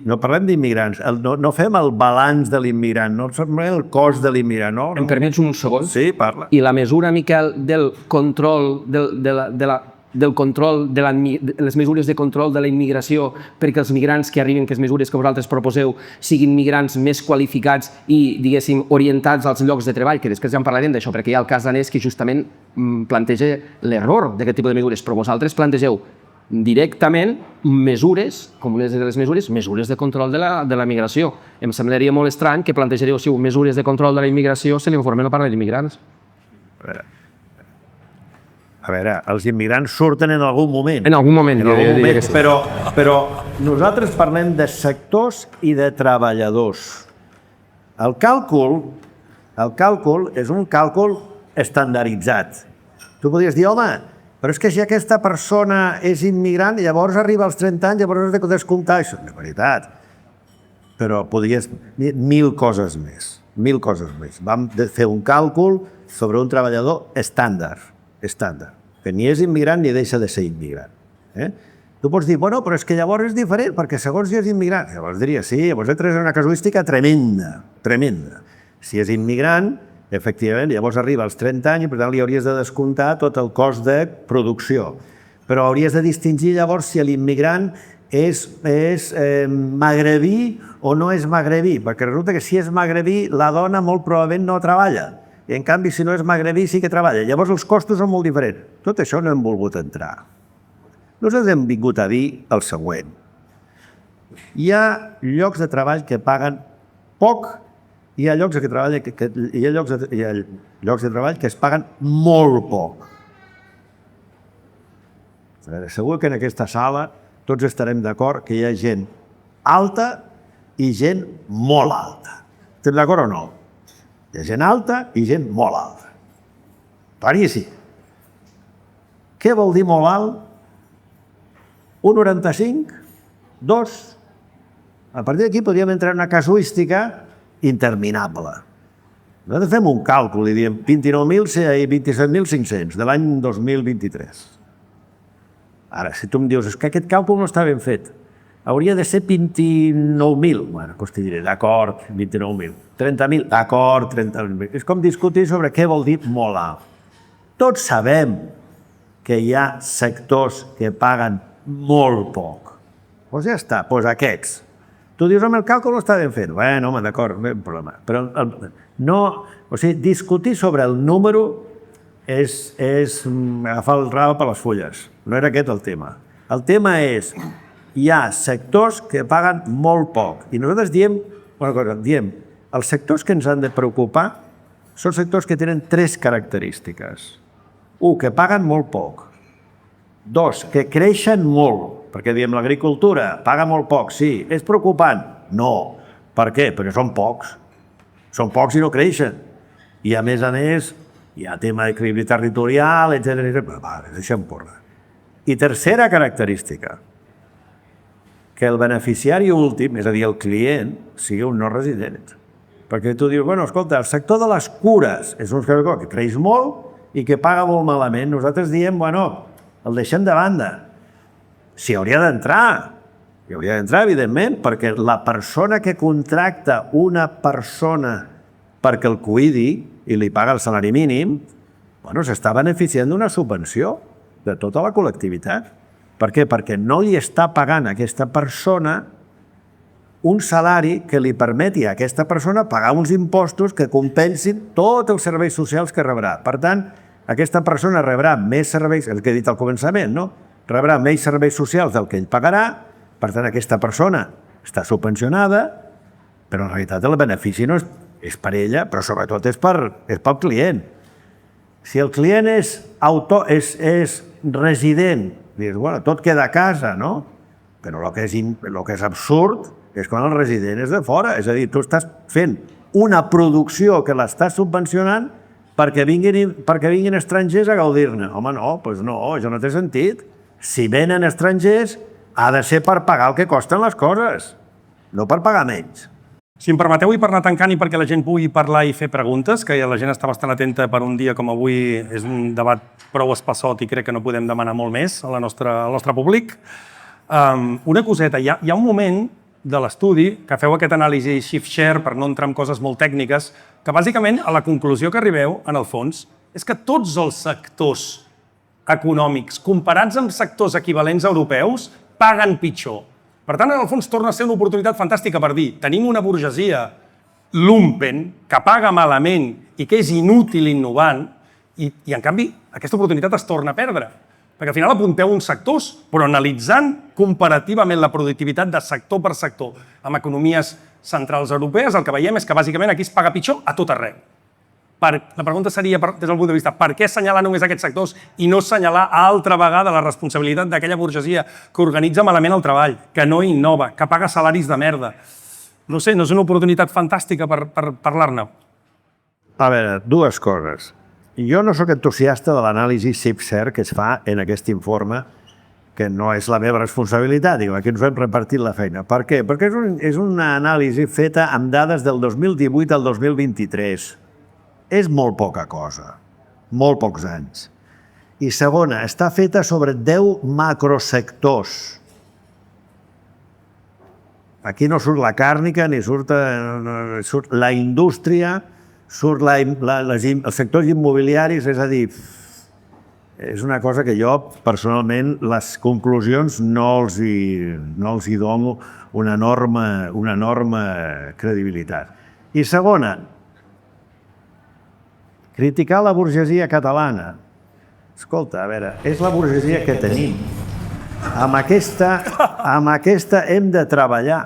[SPEAKER 1] no parlem d'immigrants. No fem el balanç de l'immigrant, no fem el cost de l'immigrant. No?
[SPEAKER 2] Em permets un segon?
[SPEAKER 1] Sí, parla.
[SPEAKER 2] I la mesura, Miquel, del control de les mesures de control de la immigració perquè els migrants que arriben, que les mesures que vosaltres proposeu, siguin migrants més qualificats i, diguéssim, orientats als llocs de treball, que després ja en parlarem d'això, perquè hi ha el cas danès que justament planteja l'error d'aquest tipus de mesures, però vosaltres plantegeu directament mesures, com les mesures de control de la migració. Em semblaria molt estrany que plantejaríeu mesures de control de la immigració si l'informe no parla d'immigrants.
[SPEAKER 1] A veure, els immigrants surten en algun moment.
[SPEAKER 2] En algun moment,
[SPEAKER 1] però nosaltres parlem de sectors i de treballadors. El càlcul és un càlcul estandarditzat. Tu podries dir, home, però és que si aquesta persona és immigrant, llavors arriba als 30 anys, llavors has de descomptar això. De veritat. Però podries dir 1.000 coses més. 1.000 coses més. Vam fer un càlcul sobre un treballador estàndard, que ni és immigrant ni deixa de ser immigrant. Tu pots dir, bueno, però és que llavors és diferent, perquè segons si és immigrant, llavors diria, sí, llavors és una casuística tremenda. Si és immigrant, efectivament, llavors arriba als 30 anys i per tant li hauries de descomptar tot el cost de producció. Però hauries de distingir llavors si l'immigrant és magrebí o no és magrebí, perquè resulta que si és magrebí la dona molt probablement no treballa. I en canvi, si no és magrebí, sí que treballa. Llavors els costos són molt diferents. Tot això no hem volgut entrar. Nosaltres hem vingut a dir el següent. Hi ha llocs de treball que paguen poc i hi ha llocs de treball que es paguen molt poc. Segur que en aquesta sala tots estarem d'acord que hi ha gent alta i gent molt alta. Estem d'acord o no? Hi ha gent alta i gent molt alta. Claríssim. Què vol dir molt alt? 1,95? 2? A partir d'aquí podríem entrar en una casuística interminable. Nosaltres fem un càlcul i diem 27.500 de l'any 2023. Ara, si tu em dius que aquest càlcul no està ben fet, hauria de ser 29.000. Bueno, doncs t'hi diré, d'acord, 29.000. 30.000, d'acord, 30.000. És com discutir sobre què vol dir molt alt. Tots sabem que hi ha sectors que paguen molt poc. Doncs ja està, doncs aquests. Tu dius, home, el càlcul no està ben fet. Bueno, home, d'acord, no hi ha problema. Però no, o sigui, discutir sobre el número és agafar el rabo per les fulles. No era aquest el tema. El tema és, hi ha sectors que paguen molt poc. I nosaltres diem, els sectors que ens han de preocupar són sectors que tenen 3 característiques. 1, que paguen molt poc. 2, que creixen molt, perquè diem l'agricultura paga molt poc, sí. És preocupant? No. Per què? Perquè són pocs. Són pocs i no creixen. I a més, hi ha tema d'equilibri territorial, etc. Deixem córrer. I tercera característica, que el beneficiari últim, és a dir, el client, sigui un no resident. Perquè tu dius, bueno, escolta, el sector de les cures és un sector que creix molt i que paga molt malament. Nosaltres diem, bueno, el deixem de banda. S'hi hauria d'entrar. Hi hauria d'entrar, evidentment, perquè la persona que contracta una persona perquè el cuidi i li paga el salari mínim, bueno, s'està beneficiant d'una subvenció de tota la col·lectivitat. Per què? Perquè no li està pagant a aquesta persona un salari que li permeti a aquesta persona pagar uns impostos que compensin tots els serveis socials que rebrà. Per tant, aquesta persona rebrà més serveis, el que he dit al començament, no? Rebrà més serveis socials del que ell pagarà, per tant, aquesta persona està subvencionada, però en realitat el benefici no és per ella, però sobretot és pel client. Si el client és resident, dius, bueno, tot queda a casa, no? Però el que és absurd és quan el resident és de fora. És a dir, tu estàs fent una producció que l'estàs subvencionant perquè vinguin estrangers a gaudir-ne. Home, no, doncs no, això no té sentit. Si venen estrangers, ha de ser per pagar el que costen les coses, no per pagar menys.
[SPEAKER 3] Si em permeteu, i per anar tancant i perquè la gent pugui parlar i fer preguntes, que la gent està bastant atenta per un dia com avui, és un debat prou espassot i crec que no podem demanar molt més al nostre públic. Una coseta, hi ha un moment de l'estudi que feu aquest anàlisi shift share, per no entrar en coses molt tècniques, que bàsicament a la conclusió que arribeu, en el fons, és que tots els sectors econòmics, comparats amb sectors equivalents europeus, paguen pitjor. Per tant, en el fons, torna a ser una oportunitat fantàstica per dir tenim una burgesia lumpen, que paga malament i que és inútil innovant, i en canvi, aquesta oportunitat es torna a perdre. Perquè al final apunteu uns sectors, però analitzant comparativament la productivitat de sector per sector amb economies centrals europees, el que veiem és que bàsicament aquí es paga pitjor a tot arreu. La pregunta seria, des del punt de vista, per què assenyalar només aquests sectors i no assenyalar altra vegada la responsabilitat d'aquella burgesia que organitza malament el treball, que no innova, que paga salaris de merda? No sé, no és una oportunitat fantàstica per parlar-ne?
[SPEAKER 1] A veure, dues coses. Jo no sóc entusiasta de l'anàlisi SIPSER que es fa en aquest informe, que no és la meva responsabilitat, aquí ens hem repartit la feina. Per què? Perquè és una anàlisi feta amb dades del 2018 al 2023. És molt poca cosa, molt pocs anys. I segona, està feta sobre 10 macrosectors. Aquí no surt la càrnica, ni surt la indústria, surt els sectors immobiliaris, és a dir, és una cosa que jo, personalment, les conclusions no els hi dono una enorme credibilitat. I segona, criticar la burgesia catalana. Escolta, a veure, és la burgesia que tenim. Amb aquesta hem de treballar.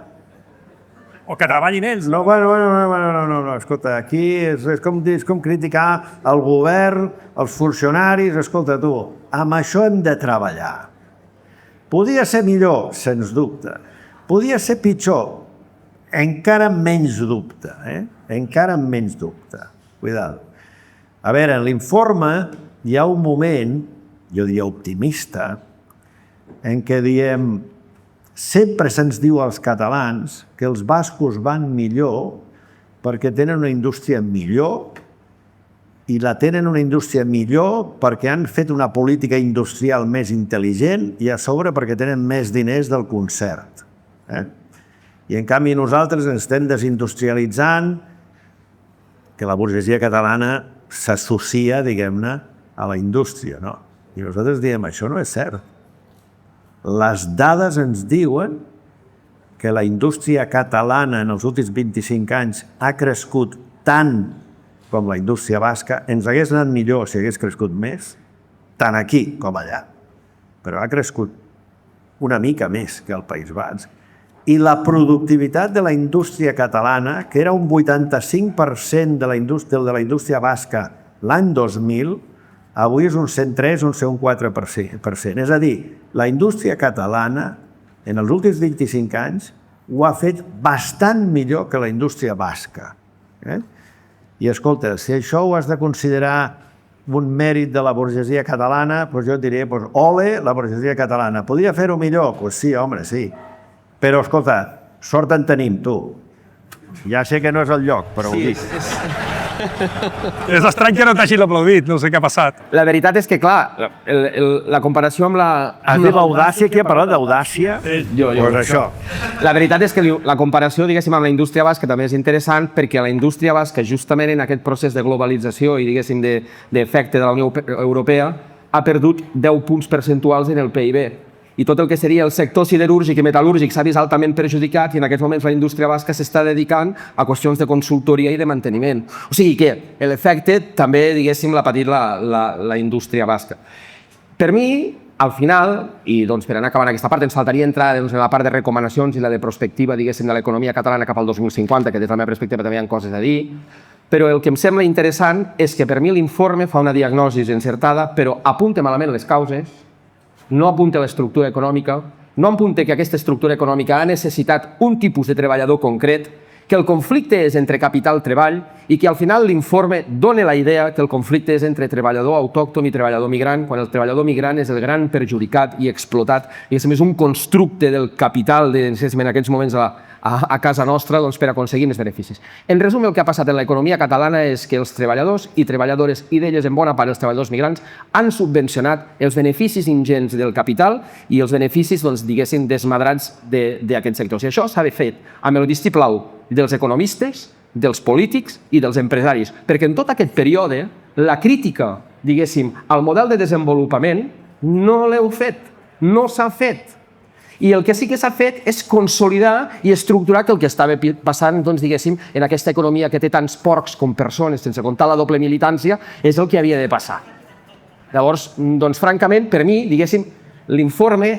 [SPEAKER 3] O que treballin ells.
[SPEAKER 1] No, escolta, aquí és com criticar el govern, els funcionaris, escolta tu, amb això hem de treballar. Podia ser millor, sens dubte. Podia ser pitjor, encara amb menys dubte, encara amb menys dubte. Cuidado. A veure, en l'informe hi ha un moment, jo diria optimista, en què diem sempre se'ns diu als catalans que els bascos van millor perquè tenen una indústria millor i la tenen una indústria millor perquè han fet una política industrial més intel·ligent i a sobre perquè tenen més diners del concert. I en canvi nosaltres ens estem desindustrialitzant, que la burgesia catalana s'associa, diguem-ne, a la indústria, no? I nosaltres diem, això no és cert. Les dades ens diuen que la indústria catalana en els últims 25 anys ha crescut tant com la indústria basca. Ens hagués anat millor si hagués crescut més, tant aquí com allà. Però ha crescut una mica més que el País Basc. I la productivitat de la indústria catalana, que era un 85% de la indústria basca l'any 2000, avui és un 103, un 104%. És a dir, la indústria catalana, en els últims 25 anys, ho ha fet bastant millor que la indústria basca. I escolta, si això ho has de considerar un mèrit de la burgesia catalana, doncs jo et diria, ole, la burgesia catalana. Podria fer-ho millor? Doncs sí, home, sí. Però, escolta, sort en tenim, tu. Ja sé que no és el lloc, però ho dic.
[SPEAKER 3] És estrany que no t'hagin aplaudit, no sé què ha passat.
[SPEAKER 2] La veritat és que, clar, la comparació amb la...
[SPEAKER 1] Has dit l'audàcia, qui ha parlat d'audàcia?
[SPEAKER 2] Jo.
[SPEAKER 1] Doncs això.
[SPEAKER 2] La veritat és que la comparació, diguéssim, amb la indústria basca també és interessant perquè la indústria basca, justament en aquest procés de globalització i, diguéssim, d'efecte de la Unió Europea, ha perdut 10 punts percentuals en el PIB. i tot el que seria el sector siderúrgic i metal·lúrgic s'ha vist altament perjudicat i en aquests moments la indústria basca s'està dedicant a qüestions de consultoria i de manteniment. O sigui que l'efecte també, diguéssim, l'ha patit la indústria basca. Per mi, al final, i doncs per anar acabant aquesta part, ens faltaria entrar en la part de recomanacions i la de prospectiva, diguéssim, de l'economia catalana cap al 2050, que des de la meva perspectiva també hi ha coses a dir, però el que em sembla interessant és que per mi l'informe fa una diagnosi encertada, però apunta malament les causes, no apunta l'estructura econòmica, no apunta que aquesta estructura econòmica ha necessitat un tipus de treballador concret, que el conflicte és entre capital i treball i que al final l'informe dona la idea que el conflicte és entre treballador autòcton i treballador migrant, quan el treballador migrant és el gran perjudicat i explotat i és un constructe del capital en aquests moments a casa nostra per aconseguir més beneficis. En resum, el que ha passat en l'economia catalana és que els treballadors i treballadores, i d'elles en bona part els treballadors migrants, han subvencionat els beneficis ingents del capital i els beneficis, diguéssim, desmadrats d'aquests sectors. I això s'ha fet amb el vistiplau dels economistes, dels polítics i dels empresaris, perquè en tot aquest període la crítica, diguéssim, al model de desenvolupament no l'heu fet, no s'ha fet. I el que sí que s'ha fet és consolidar i estructurar que el que estava passant, diguéssim, en aquesta economia que té tants porcs com persones, sense comptar la doble militància, és el que havia de passar. Llavors, francament, per mi, diguéssim, l'informe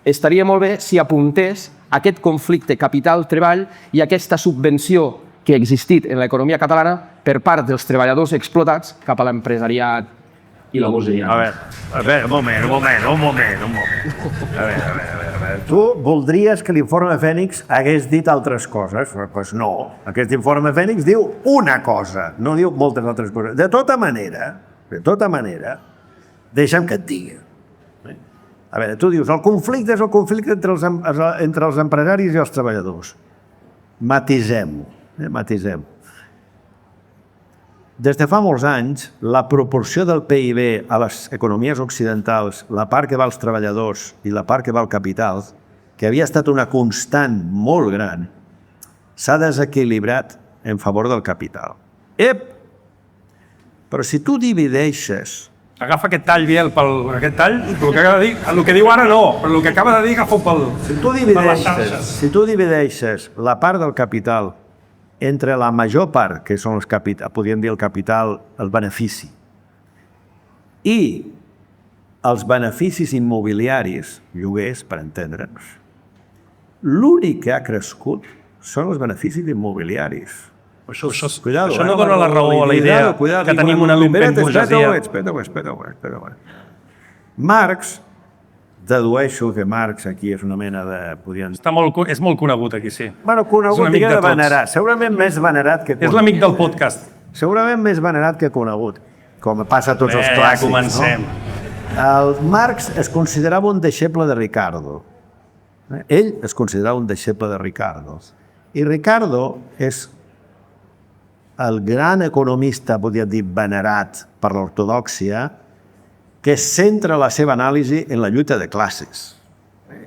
[SPEAKER 2] estaria molt bé si apuntés aquest conflicte capital-treball i aquesta subvenció que ha existit en l'economia catalana per part dels treballadors explotats cap a l'empresariat i la bogeria.
[SPEAKER 1] A veure, un moment. A veure. Tu voldries que l'informe Fènix hagués dit altres coses? Doncs no. Aquest informe Fènix diu una cosa, no diu moltes altres coses. De tota manera, deixa'm que et digui. A veure, tu dius, el conflicte és el conflicte entre els empresaris i els treballadors. Matisem-ho. Des de fa molts anys, la proporció del PIB a les economies occidentals, la part que va als treballadors i la part que va al capital, que havia estat una constant molt gran, s'ha desequilibrat en favor del capital. Però si tu divideixes...
[SPEAKER 3] Agafa aquest tall, Biel, aquest tall, el que acaba de dir, el que diu ara no, però el que acaba de dir agafa-ho per les xarxes.
[SPEAKER 1] Si tu divideixes la part del capital entre la major part, que són podríem dir el capital, el benefici, i els beneficis immobiliaris, lloguers, per entendre'ns, l'únic que ha crescut són els beneficis immobiliaris.
[SPEAKER 3] Això no dona la raó a la idea que tenim una lumpen burgesia.
[SPEAKER 1] Espera. Marx, dedueixo que Marx aquí és una mena de...
[SPEAKER 3] És molt conegut aquí, sí.
[SPEAKER 1] Bueno, conegut, diguem de venerat. Segurament més venerat que conegut.
[SPEAKER 3] És l'amic del podcast.
[SPEAKER 1] Segurament més venerat que conegut, com passa a tots els clàssics.
[SPEAKER 3] Ja comencem.
[SPEAKER 1] El Marx es considerava un deixeble de Ricardo. Ell es considerava un deixeble de Ricardo. I Ricardo és el gran economista, podríem dir, venerat per l'ortodòxia, que centra la seva anàlisi en la lluita de classes.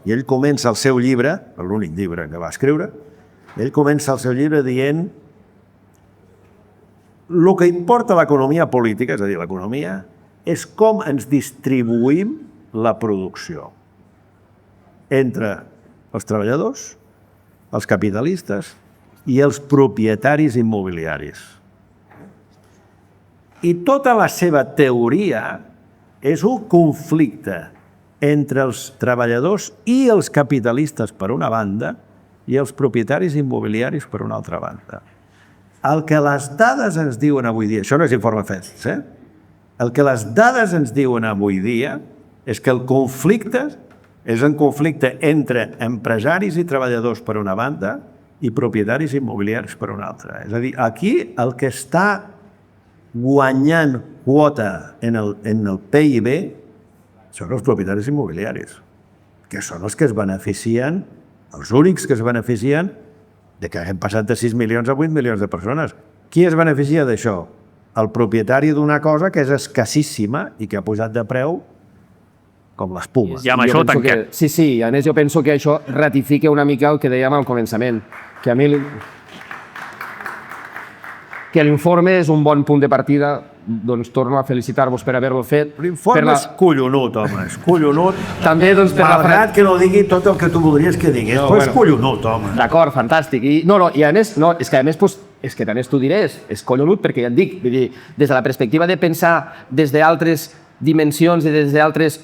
[SPEAKER 1] I ell comença el seu llibre, l'únic llibre que va escriure, ell comença el seu llibre dient el que importa a l'economia política, és a dir, l'economia, és com ens distribuïm la producció entre els treballadors, els capitalistes i els propietaris immobiliaris. I tota la seva teoria és un conflicte entre els treballadors i els capitalistes per una banda i els propietaris immobiliaris per una altra banda. El que les dades ens diuen avui dia, això no és informe Fènix, el que les dades ens diuen avui dia és que el conflicte és un conflicte entre empresaris i treballadors per una banda i propietaris immobiliaris per una altra. És a dir, aquí el que està guanyant quota en el PIB són els propietaris immobiliaris, que són els que es beneficien, els únics que es beneficien de que hem passat de 6 milions a 8 milions de persones. Qui es beneficia d'això? El propietari d'una cosa que és escassíssima i que ha posat de preu com l'espuma.
[SPEAKER 3] I amb això tanquem.
[SPEAKER 2] Sí, a més jo penso que això ratifica una mica el que dèiem al començament, que a mi... que l'informe és un bon punt de partida. Doncs torno a felicitar-vos per haver-lo fet.
[SPEAKER 1] L'informe és collonut, home, és collonut.
[SPEAKER 2] També doncs, per
[SPEAKER 1] Malgrat que no digui tot el que tu voldries que digués, però és collonut, home.
[SPEAKER 2] D'acord, fantàstic. I a més, és que a més, és que també t'ho diré, és collonut perquè ja et dic, vull dir, des de la perspectiva de pensar des d'altres dimensions i des d'altres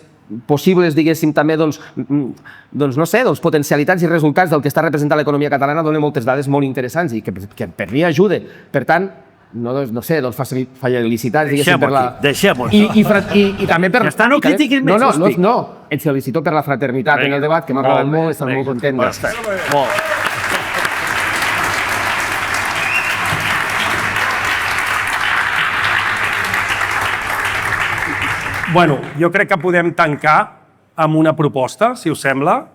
[SPEAKER 2] possibles, diguéssim, també, doncs, no sé, potencialitats i resultats del que està representant l'economia catalana, dona moltes dades molt interessants i que per mi ajuda. Per tant, no sé, doncs felicitats, diguéssim, per la...
[SPEAKER 1] Deixem-ho
[SPEAKER 2] I també per...
[SPEAKER 1] Ja està, no critiquin més, hosti.
[SPEAKER 2] No, et felicito per la fraternitat en el debat, que m'ha agradat molt, he estat molt content.
[SPEAKER 1] Molt.
[SPEAKER 3] Bueno, jo crec que podem tancar amb una proposta, si us sembla,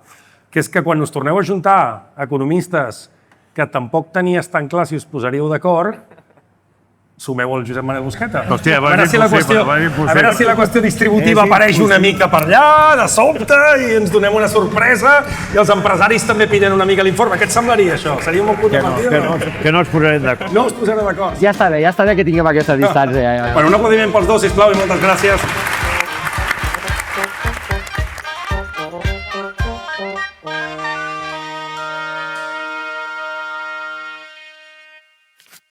[SPEAKER 3] que és que quan us torneu a juntar economistes que tampoc tenies tan clar si us posaríeu d'acord, sumeu el Josep Manuel Busqueta.
[SPEAKER 1] Hòstia,
[SPEAKER 3] a veure si la qüestió distributiva apareix una mica per allà, de sobte, i ens donem una sorpresa, i els empresaris també pillen una mica l'informe. Què et semblaria, això? Seria un bon punt de partida?
[SPEAKER 1] Que no ens posarem d'acord.
[SPEAKER 3] No us posareu d'acord.
[SPEAKER 2] Ja està bé que tinguem aquesta distància.
[SPEAKER 3] Bueno, un aplaudiment pels dos, sisplau, i moltes gràcies.